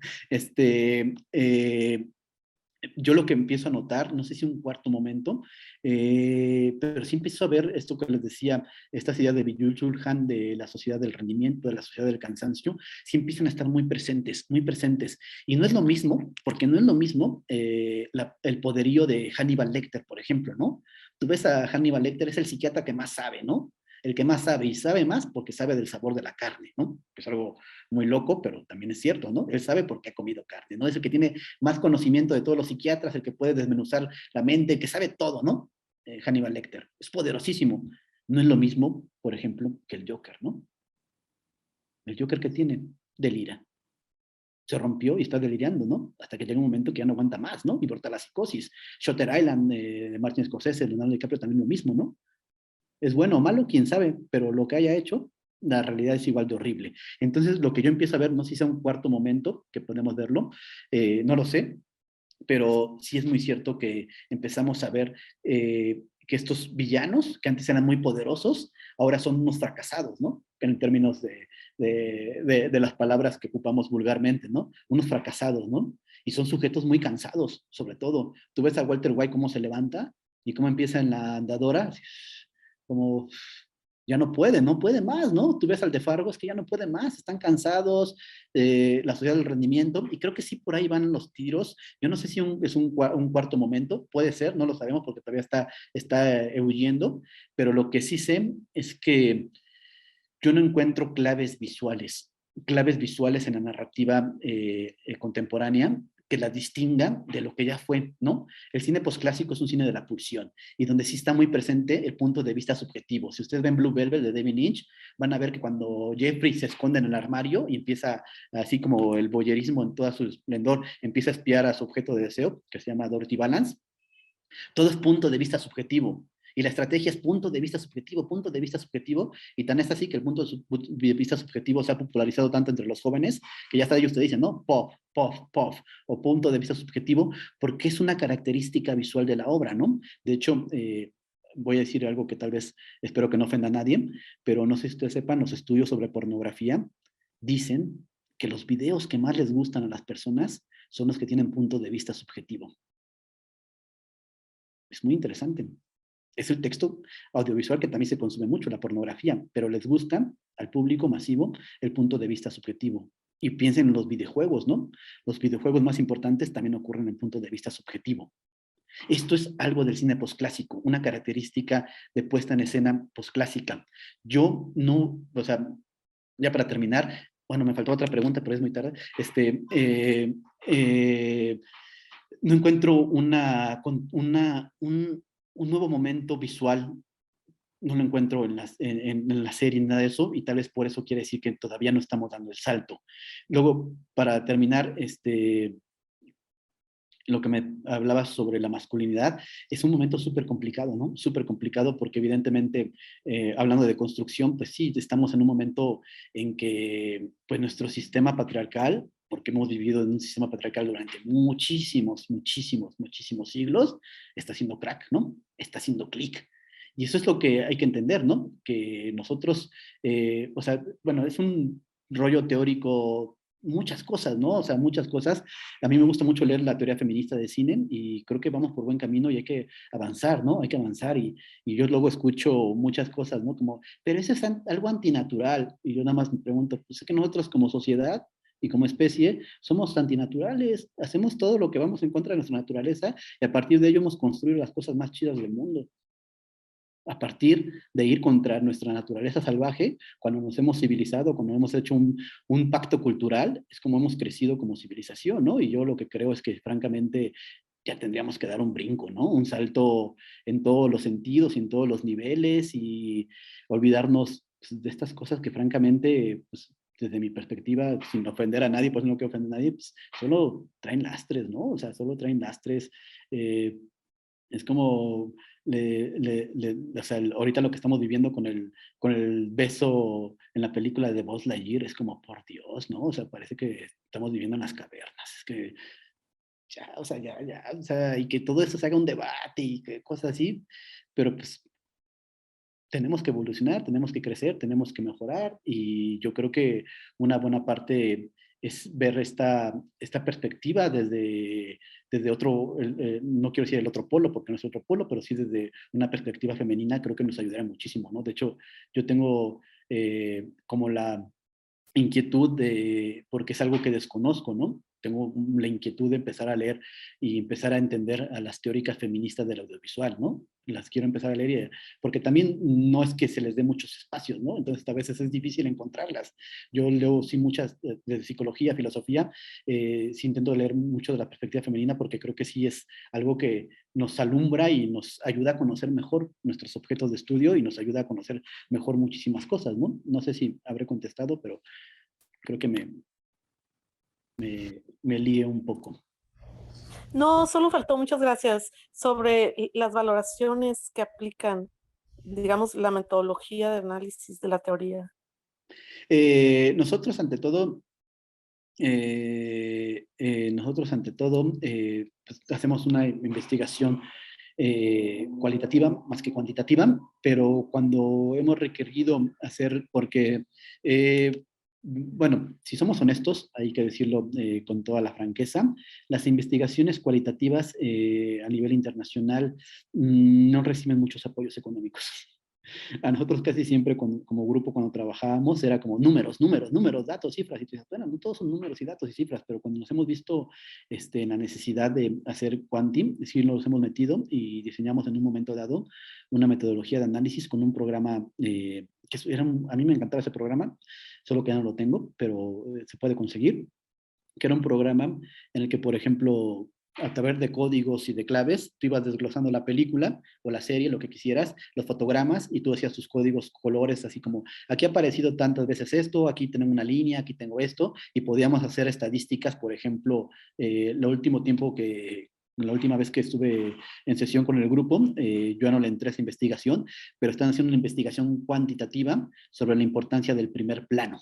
Yo lo que empiezo a notar, no sé si un cuarto momento, pero sí empiezo a ver esto que les decía, estas ideas de Byung-Chul Han de la sociedad del rendimiento, de la sociedad del cansancio, sí empiezan a estar muy presentes, muy presentes. Y no es lo mismo, porque no es lo mismo el poderío de Hannibal Lecter, por ejemplo, ¿no? Tú ves a Hannibal Lecter, es el psiquiatra que más sabe, ¿no? El que más sabe, y sabe más porque sabe del sabor de la carne, ¿no? Que es algo muy loco, pero también es cierto, ¿no? Él sabe porque ha comido carne, ¿no? Es el que tiene más conocimiento de todos los psiquiatras, el que puede desmenuzar la mente, el que sabe todo, ¿no? Hannibal Lecter. Es poderosísimo. No es lo mismo, por ejemplo, que el Joker, ¿no? El Joker que tiene, delira. Se rompió y está delirando, ¿no? Hasta que llega un momento que ya no aguanta más, ¿no? Y brota la psicosis. Shutter Island de Martin Scorsese, Leonardo DiCaprio también lo mismo, ¿no? Es bueno o malo, quién sabe, pero lo que haya hecho, la realidad es igual de horrible. Entonces, lo que yo empiezo a ver, no sé si sea un cuarto momento que podemos verlo, no lo sé, pero sí es muy cierto que empezamos a ver que estos villanos, que antes eran muy poderosos, ahora son unos fracasados, ¿no? En términos de las palabras que ocupamos vulgarmente, ¿no? Unos fracasados, ¿no? Y son sujetos muy cansados, sobre todo. Tú ves a Walter White cómo se levanta y cómo empieza en la andadora, como ya no puede, no puede más, ¿no? Tú ves al de Fargo, es que ya no puede más, están cansados, la sociedad del rendimiento, y creo que sí por ahí van los tiros. Yo no sé si es un cuarto momento, puede ser, no lo sabemos porque todavía está huyendo, pero lo que sí sé es que yo no encuentro claves visuales en la narrativa contemporánea que la distinga de lo que ya fue, ¿no? El cine posclásico es un cine de la pulsión y donde sí está muy presente el punto de vista subjetivo. Si ustedes ven Blue Velvet de David Lynch, van a ver que cuando Jeffrey se esconde en el armario y empieza, así como el voyerismo en toda su esplendor, empieza a espiar a su objeto de deseo, que se llama Dorothy Balance, todo es punto de vista subjetivo. Y la estrategia es punto de vista subjetivo, y tan es así que el punto de vista subjetivo se ha popularizado tanto entre los jóvenes, que ya hasta ellos te dicen, ¿no? Pop, pop, pop, o punto de vista subjetivo, porque es una característica visual de la obra, ¿no? De hecho, voy a decir algo que tal vez espero que no ofenda a nadie, pero no sé si ustedes sepan, los estudios sobre pornografía dicen que los videos que más les gustan a las personas son los que tienen punto de vista subjetivo. Es muy interesante. es el texto audiovisual que también se consume mucho, la pornografía, pero les gusta al público masivo el punto de vista subjetivo. Y piensen en los videojuegos, ¿no? Los videojuegos más importantes también ocurren en el punto de vista subjetivo. Esto es algo del cine posclásico, una característica de puesta en escena posclásica. Yo no, o sea, ya para terminar, bueno, me faltó otra pregunta, pero es muy tarde. No encuentro un nuevo momento visual, no lo encuentro en la serie, nada de eso, y tal vez por eso quiere decir que todavía no estamos dando el salto. Luego, para terminar, lo que me hablabas sobre la masculinidad, es un momento súper complicado, ¿no? Súper complicado porque evidentemente, hablando de construcción, pues sí, estamos en un momento en que pues nuestro sistema patriarcal, porque hemos vivido en un sistema patriarcal durante muchísimos siglos, está haciendo crack, ¿no? Está haciendo clic. Y eso es lo que hay que entender, ¿no? Que nosotros, o sea, bueno, es un rollo teórico, muchas cosas, ¿no? O sea, muchas cosas. A mí me gusta mucho leer la teoría feminista de Sinen y creo que vamos por buen camino y hay que avanzar, ¿no? Hay que avanzar y yo luego escucho muchas cosas, ¿no? Como, pero eso es algo antinatural. Y yo nada más me pregunto, pues es que nosotros como sociedad y como especie somos antinaturales, hacemos todo lo que vamos en contra de nuestra naturaleza y a partir de ello hemos construido las cosas más chidas del mundo. A partir de ir contra nuestra naturaleza salvaje, cuando nos hemos civilizado, cuando hemos hecho un pacto cultural, es como hemos crecido como civilización, ¿no? Y yo lo que creo es que, francamente, ya tendríamos que dar un brinco, ¿no? Un salto en todos los sentidos y en todos los niveles y olvidarnos pues, de estas cosas que, francamente, pues, desde mi perspectiva, sin ofender a nadie, pues no quiero ofender a nadie, pues solo traen lastres, ¿no? O sea, solo traen lastres. Es como, o sea, ahorita lo que estamos viviendo con el beso en la película de Buzz Lightyear es como, por Dios, ¿no? O sea, parece que estamos viviendo en las cavernas. Es que ya, o sea, o sea, y que todo eso se haga un debate y que cosas así, pero pues tenemos que evolucionar, tenemos que crecer, tenemos que mejorar y yo creo que una buena parte es ver esta perspectiva desde otro, no quiero decir el otro polo, porque no es otro polo, pero sí desde una perspectiva femenina, creo que nos ayudará muchísimo, ¿no? De hecho, yo tengo como la inquietud porque es algo que desconozco, ¿no? Tengo la inquietud de empezar a leer y empezar a entender a las teóricas feministas del audiovisual, ¿no? Las quiero empezar a leer porque también no es que se les dé muchos espacios, ¿no? Entonces a veces es difícil encontrarlas. Yo leo sí muchas de psicología, filosofía, sí intento leer mucho de la perspectiva femenina porque creo que sí es algo que nos alumbra y nos ayuda a conocer mejor nuestros objetos de estudio y nos ayuda a conocer mejor muchísimas cosas, ¿no? No sé si habré contestado, pero creo que me lié un poco. No, solo faltó, muchas gracias, sobre las valoraciones que aplican, digamos, la metodología de análisis de la teoría. Nosotros ante todo, pues, hacemos una investigación cualitativa más que cuantitativa, pero cuando hemos requerido hacer, porque bueno, si somos honestos, hay que decirlo con toda la franqueza, las investigaciones cualitativas a nivel internacional no reciben muchos apoyos económicos. A nosotros casi siempre como grupo cuando trabajábamos era como números, datos, cifras, y tú dices, bueno, no todos son números y datos y cifras, pero cuando nos hemos visto en la necesidad de hacer quantum, sí nos hemos metido y diseñamos en un momento dado una metodología de análisis con un programa a mí me encantaba ese programa, solo que ya no lo tengo, pero se puede conseguir, que era un programa en el que, por ejemplo, a través de códigos y de claves, tú ibas desglosando la película o la serie, lo que quisieras, los fotogramas, y tú hacías tus códigos, colores, así como, aquí ha aparecido tantas veces esto, aquí tengo una línea, aquí tengo esto, y podíamos hacer estadísticas, por ejemplo, lo último tiempo la última vez que estuve en sesión con el grupo, yo no le entré a esa investigación, pero están haciendo una investigación cuantitativa sobre la importancia del primer plano.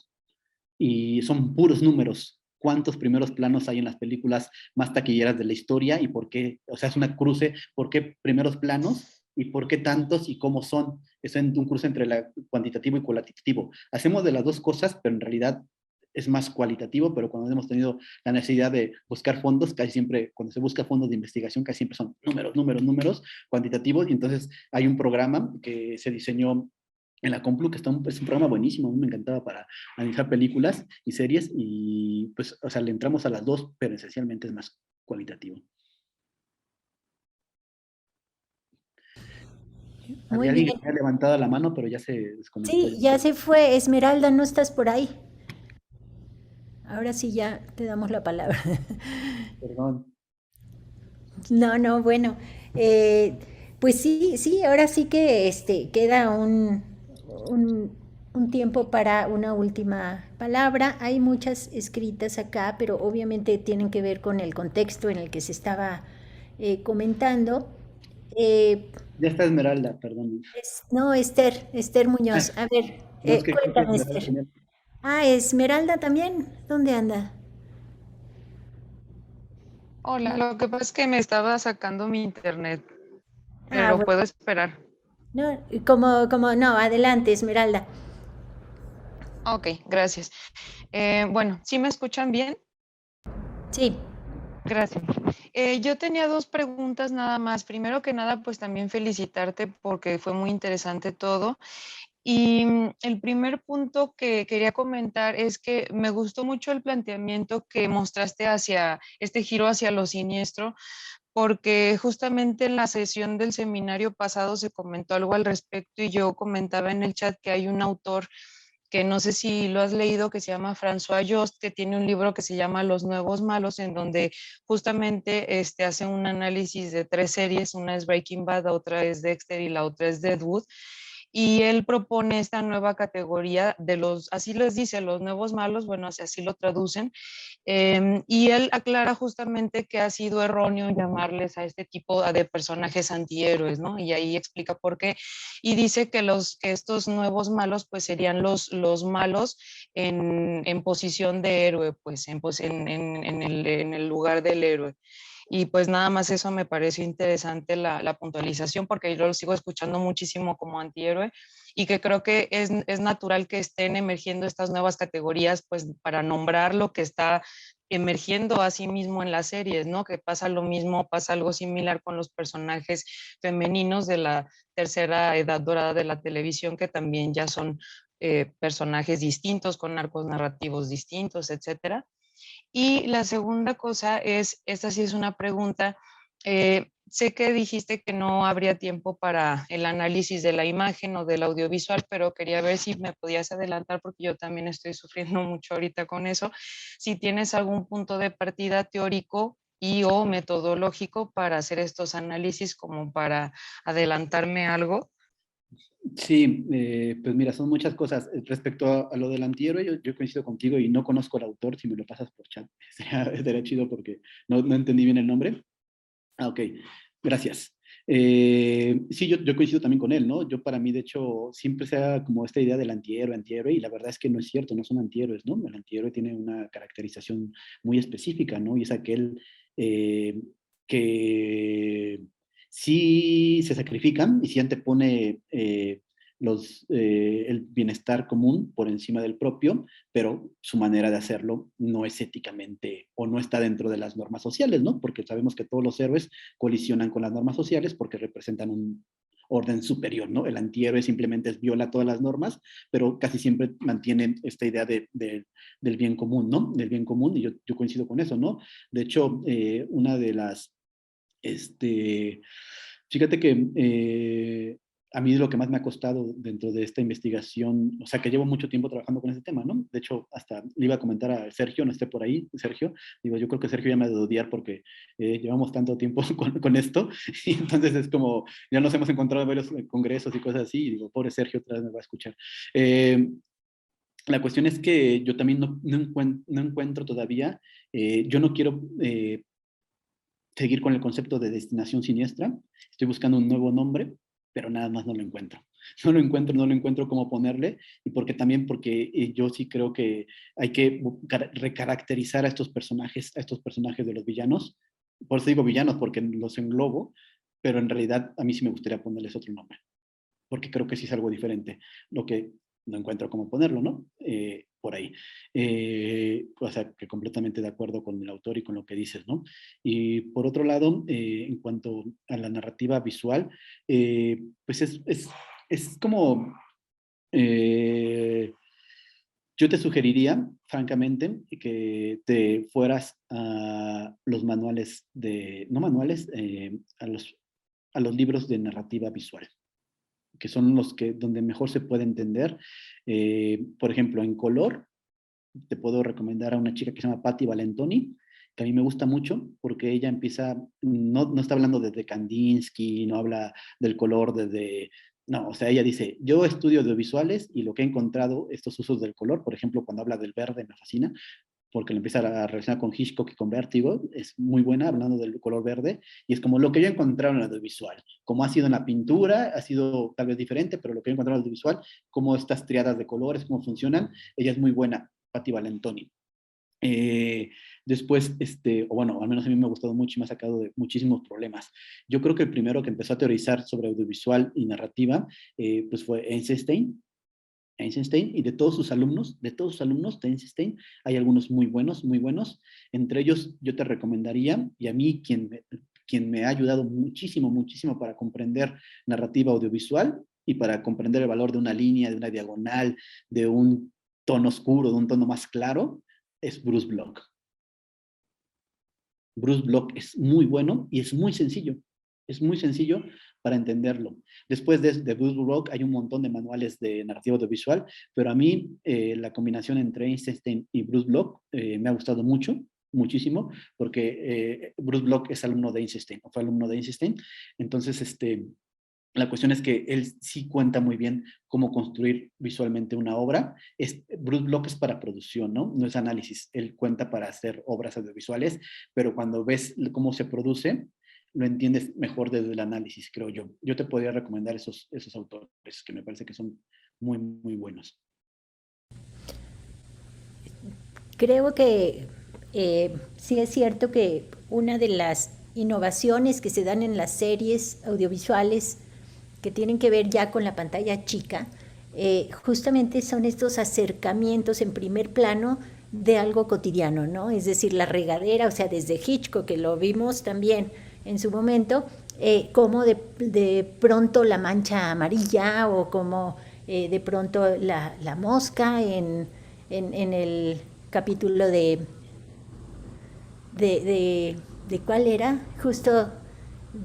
Y son puros números. ¿Cuántos primeros planos hay en las películas más taquilleras de la historia y por qué? O sea, es una cruce, ¿por qué primeros planos y por qué tantos y cómo son? Es un cruce entre cuantitativo y cualitativo. Hacemos de las dos cosas, pero en realidad es más cualitativo, pero cuando hemos tenido la necesidad de buscar fondos, casi siempre, cuando se busca fondos de investigación, casi siempre son números, números, números cuantitativos, y entonces hay un programa que se diseñó en la Complu, que es un programa buenísimo, a mí me encantaba para analizar películas y series, y pues, o sea, le entramos a las dos, pero esencialmente es más cualitativo. Muy Había alguien bien. que había levantado la mano, pero ya se desconectó. Sí, ya se fue. Esmeralda, ¿no estás por ahí? Ahora sí ya te damos la palabra. Perdón. No, no, bueno, eh, pues sí, sí, ahora sí que queda un, un tiempo para una última palabra. Hay muchas escritas acá, pero obviamente tienen que ver con el contexto en el que se estaba comentando. Eh, Ya está Esmeralda, perdón. no, Esther Ah, Muñoz. A ver, no, es que creo que cuéntame, Esmeralda Esther. tenía... Ah, Esmeralda también. ¿Dónde anda? Hola, lo que pasa es que me estaba sacando mi internet, Ah, pero bueno, puedo esperar. no, no, adelante, Esmeralda. Ok, gracias. Bueno, ¿sí me escuchan bien? Sí. Gracias. Yo tenía dos preguntas nada más. Primero que nada, pues también felicitarte porque fue muy interesante todo. Y el primer punto que quería comentar es que me gustó mucho el planteamiento que mostraste hacia este giro hacia lo siniestro, porque justamente en la sesión del seminario pasado se comentó algo al respecto y yo comentaba en el chat que hay un autor que no sé si lo has leído, que se llama François Jost, que tiene un libro que se llama Los Nuevos Malos, en donde justamente hace un análisis de tres series, una es Breaking Bad, otra es Dexter y la otra es Deadwood, y él propone esta nueva categoría de los, así les dice, los nuevos malos, bueno, así lo traducen, y él aclara justamente que ha sido erróneo llamarles a este tipo de personajes antihéroes, ¿no? Y ahí explica por qué. Y dice que estos nuevos malos, pues serían los malos en posición de héroe, pues en el lugar del héroe. Y pues nada más eso me pareció interesante la puntualización, porque yo lo sigo escuchando muchísimo como antihéroe y que creo que es natural que estén emergiendo estas nuevas categorías, pues para nombrar lo que está emergiendo a sí mismo en las series, ¿no? Que pasa lo mismo, pasa algo similar con los personajes femeninos de la tercera edad dorada de la televisión, que también ya son personajes distintos, con arcos narrativos distintos, etcétera. Y la segunda cosa es, esta sí es una pregunta, sé que dijiste que no habría tiempo para el análisis de la imagen o del audiovisual, pero quería ver si me podías adelantar porque yo también estoy sufriendo mucho ahorita con eso. Si tienes algún punto de partida teórico y o metodológico para hacer estos análisis como para adelantarme algo. Sí, pues mira, son muchas cosas. Respecto a lo del antihéroe, yo coincido contigo y no conozco al autor, si me lo pasas por chat, sería chido porque no entendí bien el nombre. Ah, ok, gracias. Sí, yo coincido también con él, ¿no? Yo para mí, de hecho, siempre se da como esta idea del antihéroe, y la verdad es que no es cierto, no son antihéroes, ¿no? El antihéroe tiene una caracterización muy específica, ¿no? Y es aquel eh, que sí se sacrifican y sí antepone el bienestar común por encima del propio, pero su manera de hacerlo no es éticamente o no está dentro de las normas sociales, ¿no? Porque sabemos que todos los héroes colisionan con las normas sociales porque representan un orden superior, ¿no? El antihéroe simplemente viola todas las normas, pero casi siempre mantiene esta idea del bien común, ¿no? Del bien común, y yo coincido con eso, ¿no? De hecho, una de las, este, fíjate que a mí lo que más me ha costado dentro de esta investigación, o sea, que llevo mucho tiempo trabajando con ese tema, ¿no? De hecho, hasta le iba a comentar a Sergio, no esté por ahí, Sergio, digo, yo creo que Sergio ya me ha de odiar porque llevamos tanto tiempo con esto, y entonces es como, ya nos hemos encontrado en varios congresos y cosas así, y digo, pobre Sergio, otra vez me va a escuchar. La cuestión es que yo también no encuentro todavía, yo no quiero seguir con el concepto de destinación siniestra. Estoy buscando un nuevo nombre, pero nada más no lo encuentro. No lo encuentro cómo ponerle, y porque yo sí creo que hay que recaracterizar a estos personajes de los villanos. Por eso digo villanos, porque los englobo, pero en realidad a mí sí me gustaría ponerles otro nombre, porque creo que sí es algo diferente. Lo que no encuentro cómo ponerlo, ¿no? por ahí. O sea, que completamente de acuerdo con el autor y con lo que dices, ¿no? Y por otro lado, en cuanto a la narrativa visual, pues es como... yo te sugeriría, francamente, que te fueras a los manuales no manuales, a los libros de narrativa visual, que son los que, donde mejor se puede entender. Por ejemplo, en color, te puedo recomendar a una chica que se llama Patti Valentoni, que a mí me gusta mucho, porque ella empieza, no está hablando desde Kandinsky, no habla del color desde... No, o sea, ella dice, yo estudio audiovisuales y lo que he encontrado, estos usos del color, por ejemplo, cuando habla del verde me fascina, porque lo empieza a relacionar con Hitchcock y con Vertigo, es muy buena hablando del color verde, y es como lo que yo he encontrado en el audiovisual, como ha sido en la pintura, ha sido tal vez diferente, pero lo que he encontrado en el audiovisual, cómo estas triadas de colores, cómo funcionan, ella es muy buena, Patti Valentoni. Eh, Después, o bueno, al menos a mí me ha gustado mucho y me ha sacado de muchísimos problemas. Yo creo que el primero que empezó a teorizar sobre audiovisual y narrativa, pues fue Eisenstein, y de todos sus alumnos de Einstein, hay algunos muy buenos, muy buenos. Entre ellos, yo te recomendaría, y a mí quien me ha ayudado muchísimo, muchísimo para comprender narrativa audiovisual y para comprender el valor de una línea, de una diagonal, de un tono oscuro, de un tono más claro, es Bruce Bloch. Bruce Bloch es muy bueno y es muy sencillo. Es muy sencillo para entenderlo. Después de Bruce Bloch hay un montón de manuales de narrativa audiovisual, pero a mí la combinación entre Einstein y Bruce Bloch me ha gustado mucho, muchísimo, porque Bruce Bloch es alumno de Einstein, o fue alumno de Einstein. Entonces, la cuestión es que él sí cuenta muy bien cómo construir visualmente una obra. Bruce Bloch es para producción, ¿no? No es análisis. Él cuenta para hacer obras audiovisuales, pero cuando ves cómo se produce, lo entiendes mejor desde el análisis, creo yo. Yo te podría recomendar esos autores que me parece que son muy, muy buenos. Creo que sí es cierto que una de las innovaciones que se dan en las series audiovisuales que tienen que ver ya con la pantalla chica, justamente son estos acercamientos en primer plano de algo cotidiano, ¿no? Es decir, la regadera, o sea, desde Hitchcock, que lo vimos también en su momento, como de pronto la mancha amarilla o como de pronto la mosca en el capítulo de ¿cuál era? Justo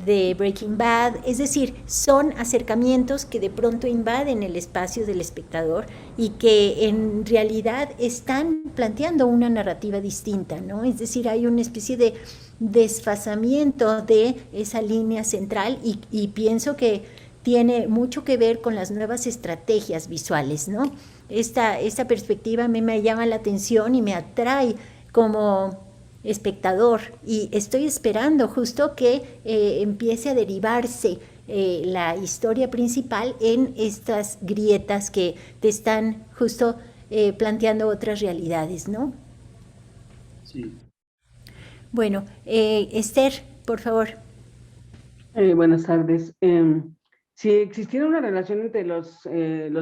de Breaking Bad, es decir, son acercamientos que de pronto invaden el espacio del espectador y que en realidad están planteando una narrativa distinta, ¿no? Es decir, hay una especie de desfasamiento de esa línea central y pienso que tiene mucho que ver con las nuevas estrategias visuales, ¿no? Esta perspectiva a mí me llama la atención y me atrae como espectador y estoy esperando justo que empiece a derivarse la historia principal en estas grietas que te están justo planteando otras realidades, ¿no? Sí. Bueno, Esther, por favor. Buenas tardes. Si existiera una relación entre los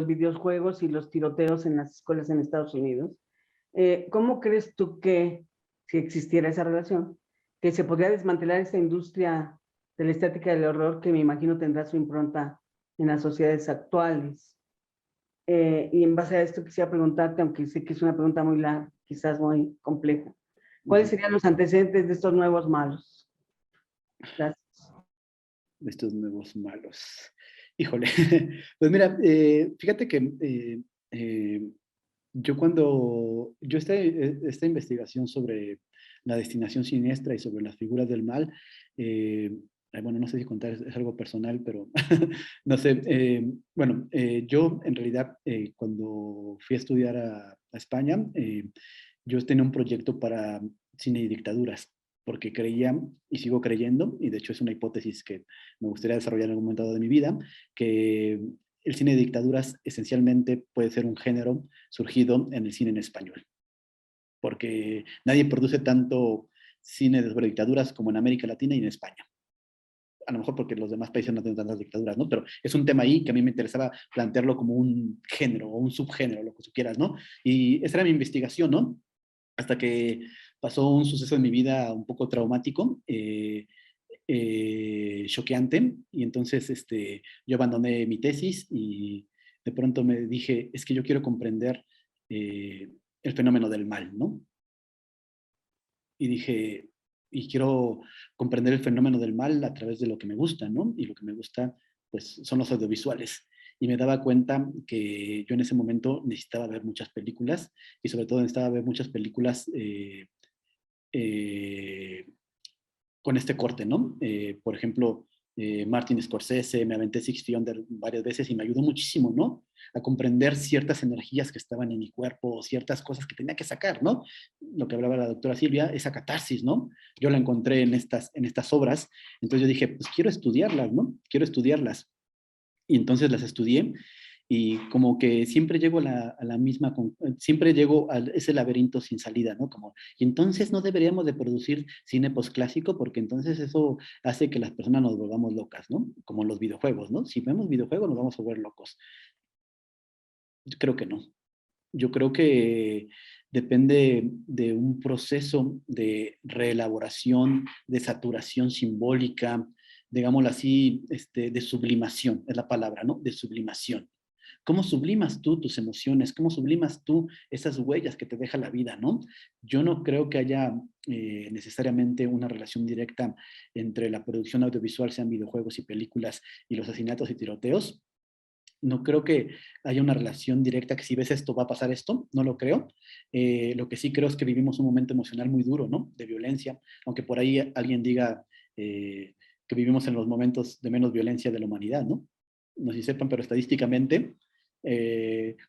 videojuegos y los tiroteos en las escuelas en Estados Unidos, ¿cómo crees tú que, si existiera esa relación, que se podría desmantelar esta industria de la estética del horror que me imagino tendrá su impronta en las sociedades actuales? Y en base a esto quisiera preguntarte, aunque sé que es una pregunta muy larga, quizás muy compleja, ¿cuáles serían los antecedentes de estos nuevos malos? Gracias. De estos nuevos malos. Híjole, pues mira, fíjate que esta investigación sobre la destinación siniestra y sobre las figuras del mal, bueno, no sé si contar, es algo personal, pero no sé, bueno, yo en realidad cuando fui a estudiar a España, yo tenía un proyecto para cine y dictaduras, porque creía y sigo creyendo, y de hecho es una hipótesis que me gustaría desarrollar en algún momento dado de mi vida, que el cine de dictaduras esencialmente puede ser un género surgido en el cine en español, porque nadie produce tanto cine sobre dictaduras como en América Latina y en España. a lo mejor porque los demás países no tienen tantas dictaduras, ¿no? Pero es un tema ahí que a mí me interesaba plantearlo como un género o un subgénero, lo que tú quieras, ¿no? Y esa era mi investigación, ¿no? Hasta que pasó un suceso en mi vida un poco traumático, choqueante, y entonces yo abandoné mi tesis y de pronto me dije, es que yo quiero comprender el fenómeno del mal, ¿no? Y dije, y quiero comprender el fenómeno del mal a través de lo que me gusta, ¿no? Y lo que me gusta, pues, son los audiovisuales. Y me daba cuenta que yo en ese momento necesitaba ver muchas películas y sobre todo necesitaba ver muchas películas eh, con este corte, ¿no? Por ejemplo, Martin Scorsese, me aventé Six Feet Under varias veces y me ayudó muchísimo, ¿no? A comprender ciertas energías que estaban en mi cuerpo, ciertas cosas que tenía que sacar, ¿no? Lo que hablaba la doctora Silvia, esa catarsis, ¿no? Yo la encontré en estas obras, entonces yo dije, pues quiero estudiarlas, ¿no? Quiero estudiarlas. Y entonces las estudié y como que siempre llego a la misma, siempre llego a ese laberinto sin salida, ¿no? Como, y entonces no deberíamos de producir cine postclásico porque entonces eso hace que las personas nos volvamos locas, ¿no? Como los videojuegos, ¿no? Si vemos videojuegos nos vamos a volver locos. Yo creo que no. Yo creo que depende de un proceso de reelaboración, de saturación simbólica, digámoslo así, de sublimación, es la palabra, ¿no? De sublimación. ¿Cómo sublimas tú tus emociones? ¿Cómo sublimas tú esas huellas que te deja la vida, ¿no? Yo no creo que haya necesariamente una relación directa entre la producción audiovisual, sean videojuegos y películas, y los asesinatos y tiroteos. No creo que haya una relación directa que si ves esto va a pasar esto, no lo creo. Lo que sí creo es que vivimos un momento emocional muy duro, ¿no? De violencia, aunque por ahí alguien diga que vivimos en los momentos de menos violencia de la humanidad, ¿no? No sé si sepan, pero estadísticamente,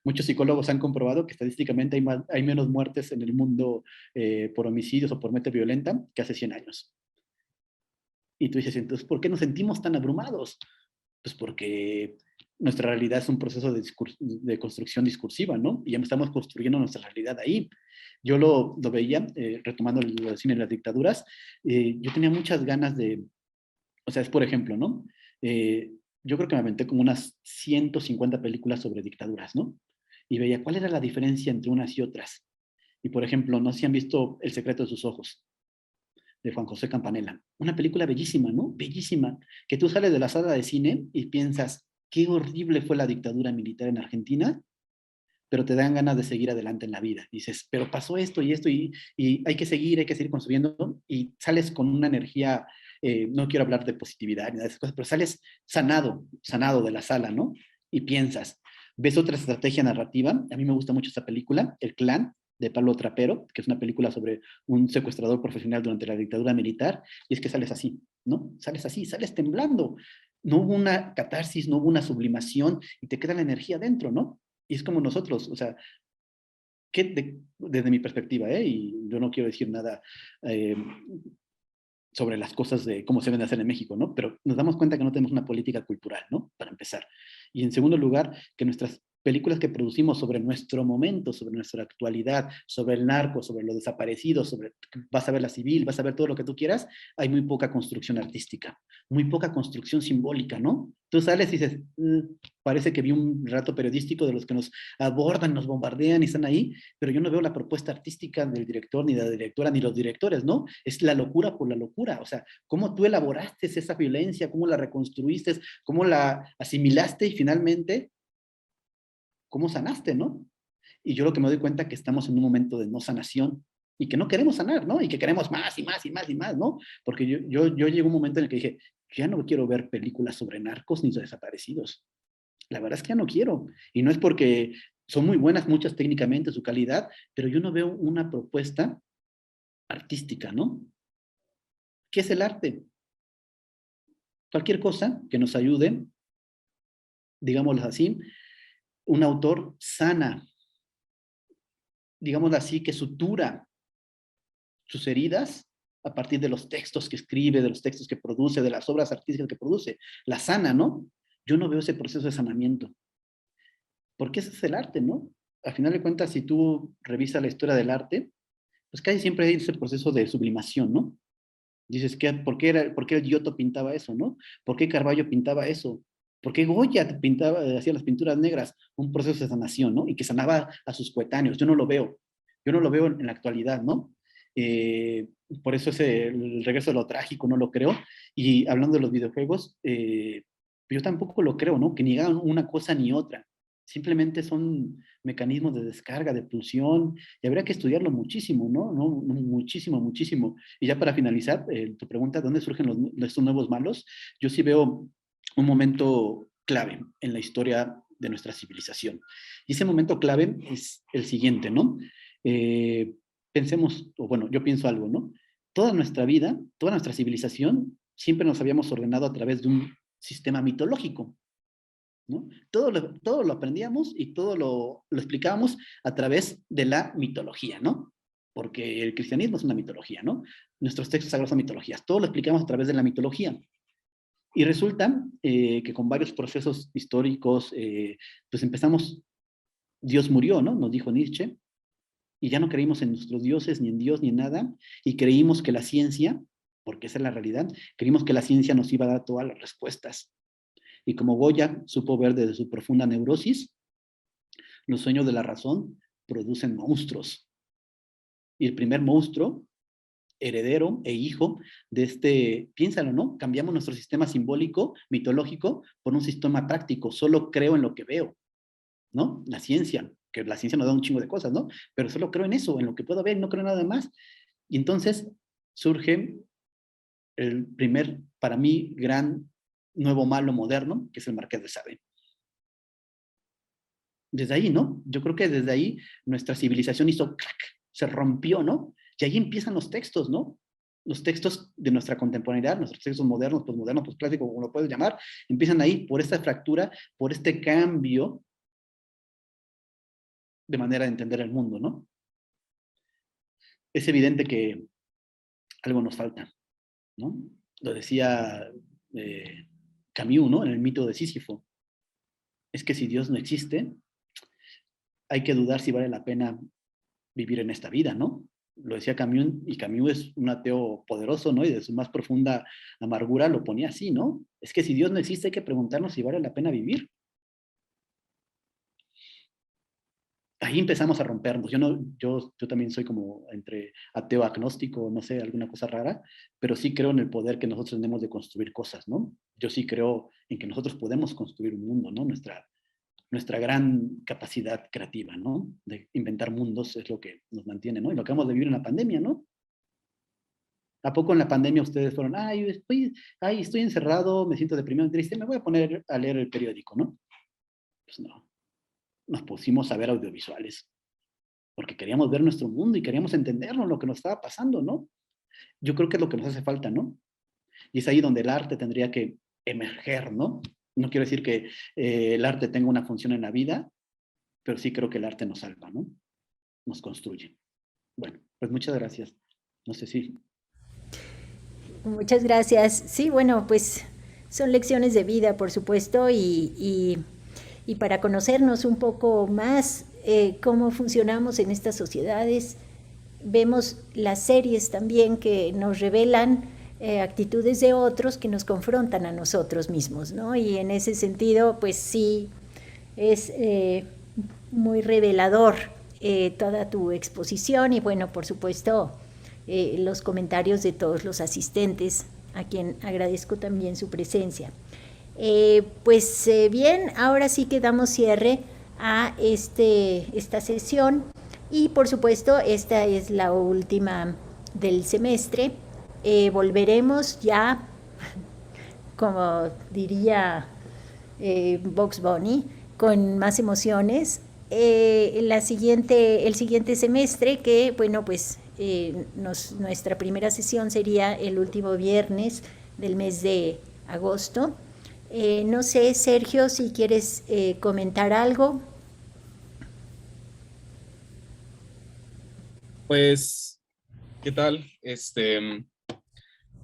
muchos psicólogos han comprobado que estadísticamente hay menos muertes en el mundo por homicidios o por muerte violenta que hace 100 años. Y tú dices, entonces, ¿por qué nos sentimos tan abrumados? Pues porque nuestra realidad es un proceso de construcción discursiva, ¿no? Y ya estamos construyendo nuestra realidad ahí. Yo lo veía, retomando lo del cine de las dictaduras, yo tenía muchas ganas de, o sea, es por ejemplo, ¿no? Yo creo que me aventé como unas 150 películas sobre dictaduras, ¿no? Y veía cuál era la diferencia entre unas y otras. Y por ejemplo, no sé si han visto El secreto de sus ojos, de Juan José Campanella. Una película bellísima, ¿no? Bellísima. Que tú sales de la sala de cine y piensas, qué horrible fue la dictadura militar en Argentina, pero te dan ganas de seguir adelante en la vida. Dices, pero pasó esto y esto y hay que seguir construyendo y sales con una energía, no quiero hablar de positividad ni de esas cosas, pero sales sanado de la sala, ¿no? Y piensas, ves otra estrategia narrativa. A mí me gusta mucho esta película, El Clan, de Pablo Trapero, que es una película sobre un secuestrador profesional durante la dictadura militar, y es que sales así, ¿no? Sales así, sales temblando. No hubo una catarsis, no hubo una sublimación y te queda la energía dentro, ¿no? Y es como nosotros, o sea, desde mi perspectiva, y yo no quiero decir nada eh, sobre las cosas de cómo se deben hacer en México, ¿no? Pero nos damos cuenta que no tenemos una política cultural, ¿no? Para empezar. Y en segundo lugar, que nuestras películas que producimos sobre nuestro momento, sobre nuestra actualidad, sobre el narco, sobre los desaparecidos, sobre, vas a ver la civil, vas a ver todo lo que tú quieras, hay muy poca construcción artística, muy poca construcción simbólica, ¿no? Tú sales y dices, parece que vi un relato periodístico de los que nos abordan, nos bombardean y están ahí, pero yo no veo la propuesta artística del director, ni de la directora, ni los directores, ¿no? Es la locura por la locura, o sea, cómo tú elaboraste esa violencia, cómo la reconstruiste, cómo la asimilaste y finalmente cómo sanaste, ¿no? Y yo lo que me doy cuenta es que estamos en un momento de no sanación y que no queremos sanar, ¿no? Y que queremos más y más y más y más, ¿no? Porque yo llego a un momento en el que dije, ya no quiero ver películas sobre narcos ni sobre desaparecidos. La verdad es que ya no quiero. Y no es porque son muy buenas muchas técnicamente, su calidad, pero yo no veo una propuesta artística, ¿no? ¿Qué es el arte? Cualquier cosa que nos ayude, digámoslo así, un autor sana, digámoslo así, que sutura sus heridas a partir de los textos que escribe, de los textos que produce, de las obras artísticas que produce. La sana, ¿no? Yo no veo ese proceso de sanamiento. Porque ese es el arte, ¿no? Al final de cuentas, si tú revisas la historia del arte, pues casi siempre hay ese proceso de sublimación, ¿no? Dices, ¿por qué Giotto pintaba eso, no? ¿Por qué Carballo pintaba eso? ¿Por qué Goya pintaba, hacía las pinturas negras? Un proceso de sanación, ¿no? Y que sanaba a sus coetáneos. Yo no lo veo. Yo no lo veo en la actualidad, ¿no? Por eso el regreso de lo trágico no lo creo. Y hablando de los videojuegos, yo tampoco lo creo, ¿no? Que ni hagan una cosa ni otra. Simplemente son mecanismos de descarga, de pulsión, y habría que estudiarlo muchísimo, ¿no? ¿No? Muchísimo, muchísimo. Y ya para finalizar, tu pregunta, ¿dónde surgen estos nuevos malos? Yo sí veo un momento clave en la historia de nuestra civilización. Y ese momento clave es el siguiente, ¿no? Pensemos, o bueno, yo pienso algo, ¿no? Toda nuestra vida, toda nuestra civilización, siempre nos habíamos ordenado a través de un sistema mitológico, ¿no? Todo lo aprendíamos y todo lo explicábamos a través de la mitología, ¿no? Porque el cristianismo es una mitología, ¿no? Nuestros textos sagrados son mitologías. Todo lo explicamos a través de la mitología. Y resulta que con varios procesos históricos, pues empezamos, Dios murió, ¿no? Nos dijo Nietzsche, y ya no creímos en nuestros dioses, ni en Dios, ni en nada, y creímos que la ciencia, porque esa es la realidad, creímos que la ciencia nos iba a dar todas las respuestas. Y como Goya supo ver desde su profunda neurosis, los sueños de la razón producen monstruos. Y el primer monstruo, heredero e hijo de piénsalo, ¿no? Cambiamos nuestro sistema simbólico, mitológico, por un sistema práctico. Solo creo en lo que veo, ¿no? La ciencia, que la ciencia nos da un chingo de cosas, ¿no? Pero solo creo en eso, en lo que puedo ver, no creo en nada más. Y entonces surge el primer, para mí, gran nuevo malo moderno, que es el Marqués de Sade. Desde ahí, ¿no? Yo creo que desde ahí nuestra civilización hizo crack, se rompió, ¿no? Y ahí empiezan los textos, ¿no? Los textos de nuestra contemporaneidad, nuestros textos modernos, posmodernos, posclásicos, como lo puedes llamar, empiezan ahí por esta fractura, por este cambio de manera de entender el mundo, ¿no? Es evidente que algo nos falta, ¿no? Lo decía Camus, ¿no? En el mito de Sísifo. Es que si Dios no existe, hay que dudar si vale la pena vivir en esta vida, ¿no? Lo decía Camus, y Camus es un ateo poderoso, ¿no? Y de su más profunda amargura lo ponía así, ¿no? Es que si Dios no existe, hay que preguntarnos si vale la pena vivir. Ahí empezamos a rompernos. Yo también soy como entre ateo, agnóstico, no sé, alguna cosa rara, pero sí creo en el poder que nosotros tenemos de construir cosas, ¿no? Yo sí creo en que nosotros podemos construir un mundo, ¿no? Nuestra gran capacidad creativa, ¿no? De inventar mundos es lo que nos mantiene, ¿no? Y lo que acabamos de vivir en la pandemia, ¿no? ¿A poco en la pandemia ustedes fueron, estoy encerrado, me siento deprimido, triste, me voy a poner a leer el periódico, ¿no? Pues no. Nos pusimos a ver audiovisuales, porque queríamos ver nuestro mundo y queríamos entenderlo, lo que nos estaba pasando, ¿no? Yo creo que es lo que nos hace falta, ¿no? Y es ahí donde el arte tendría que emerger, ¿no? No quiero decir que el arte tenga una función en la vida, pero sí creo que el arte nos salva, ¿no? Nos construye. Bueno, pues muchas gracias. No sé si... Muchas gracias. Sí, bueno, pues son lecciones de vida, por supuesto, y para conocernos un poco más cómo funcionamos en estas sociedades, vemos las series también que nos revelan actitudes de otros que nos confrontan a nosotros mismos, ¿no? Y en ese sentido, pues sí, es muy revelador toda tu exposición y bueno, por supuesto, los comentarios de todos los asistentes, a quien agradezco también su presencia. Bien, ahora sí que damos cierre a esta sesión y por supuesto esta es la última del semestre. Volveremos ya, como diría Bugs Bunny, con más emociones. El siguiente semestre, que bueno, pues nuestra primera sesión sería el último viernes del mes de agosto. No sé, Sergio, si quieres comentar algo. Pues, ¿qué tal?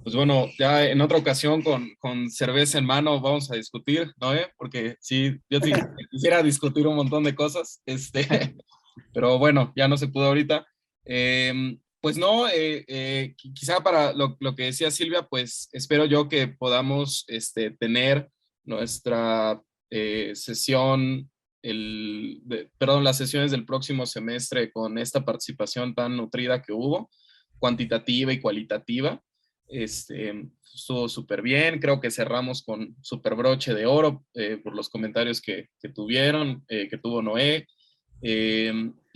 Pues bueno, ya en otra ocasión con cerveza en mano vamos a discutir, ¿no? Porque sí, yo sí quisiera discutir un montón de cosas, pero bueno, ya no se pudo ahorita. Pues no, quizá para lo que decía Silvia, pues espero yo que podamos tener nuestra sesión, perdón, las sesiones del próximo semestre con esta participación tan nutrida que hubo, cuantitativa y cualitativa. Estuvo súper bien, creo que cerramos con súper broche de oro por los comentarios que tuvieron, que tuvo Noé.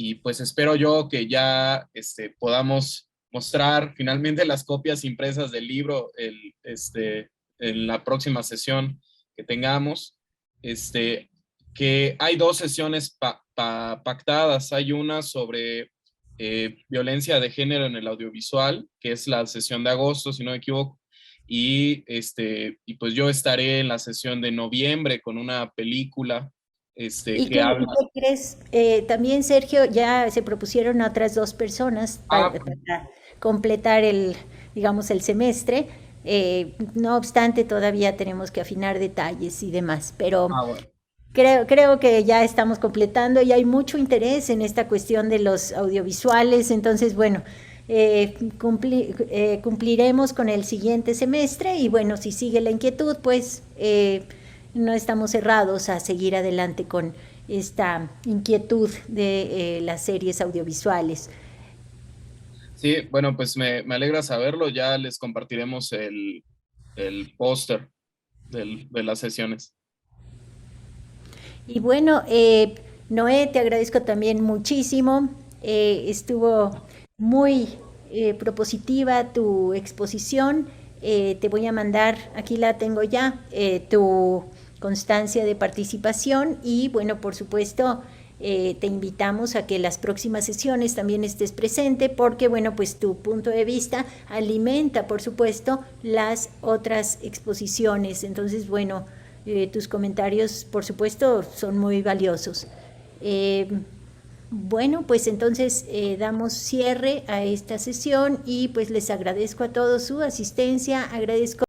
Y pues espero yo que ya podamos mostrar finalmente las copias impresas del libro en la próxima sesión que tengamos. Que hay 2 sesiones pactadas. Hay una sobre violencia de género en el audiovisual, que es la sesión de agosto, si no me equivoco. Y pues yo estaré en la sesión de noviembre con una película ¿Y que habla. qué crees? También, Sergio, ya se propusieron a otras 2 personas para completar digamos, el semestre. No obstante, todavía tenemos que afinar detalles y demás, pero Bueno. creo que ya estamos completando y hay mucho interés en esta cuestión de los audiovisuales. Entonces, bueno, cumpliremos con el siguiente semestre y bueno, si sigue la inquietud, pues no estamos cerrados a seguir adelante con esta inquietud de las series audiovisuales. Sí, bueno, pues me alegra saberlo. Ya les compartiremos el póster de las sesiones. Y bueno, Noé, te agradezco también muchísimo. Estuvo muy propositiva tu exposición. Te voy a mandar, aquí la tengo ya, tu constancia de participación y bueno, por supuesto, te invitamos a que las próximas sesiones también estés presente porque bueno, pues tu punto de vista alimenta, por supuesto, las otras exposiciones. Entonces, bueno, tus comentarios, por supuesto, son muy valiosos. Bueno, pues entonces damos cierre a esta sesión y pues les agradezco a todos su asistencia, agradezco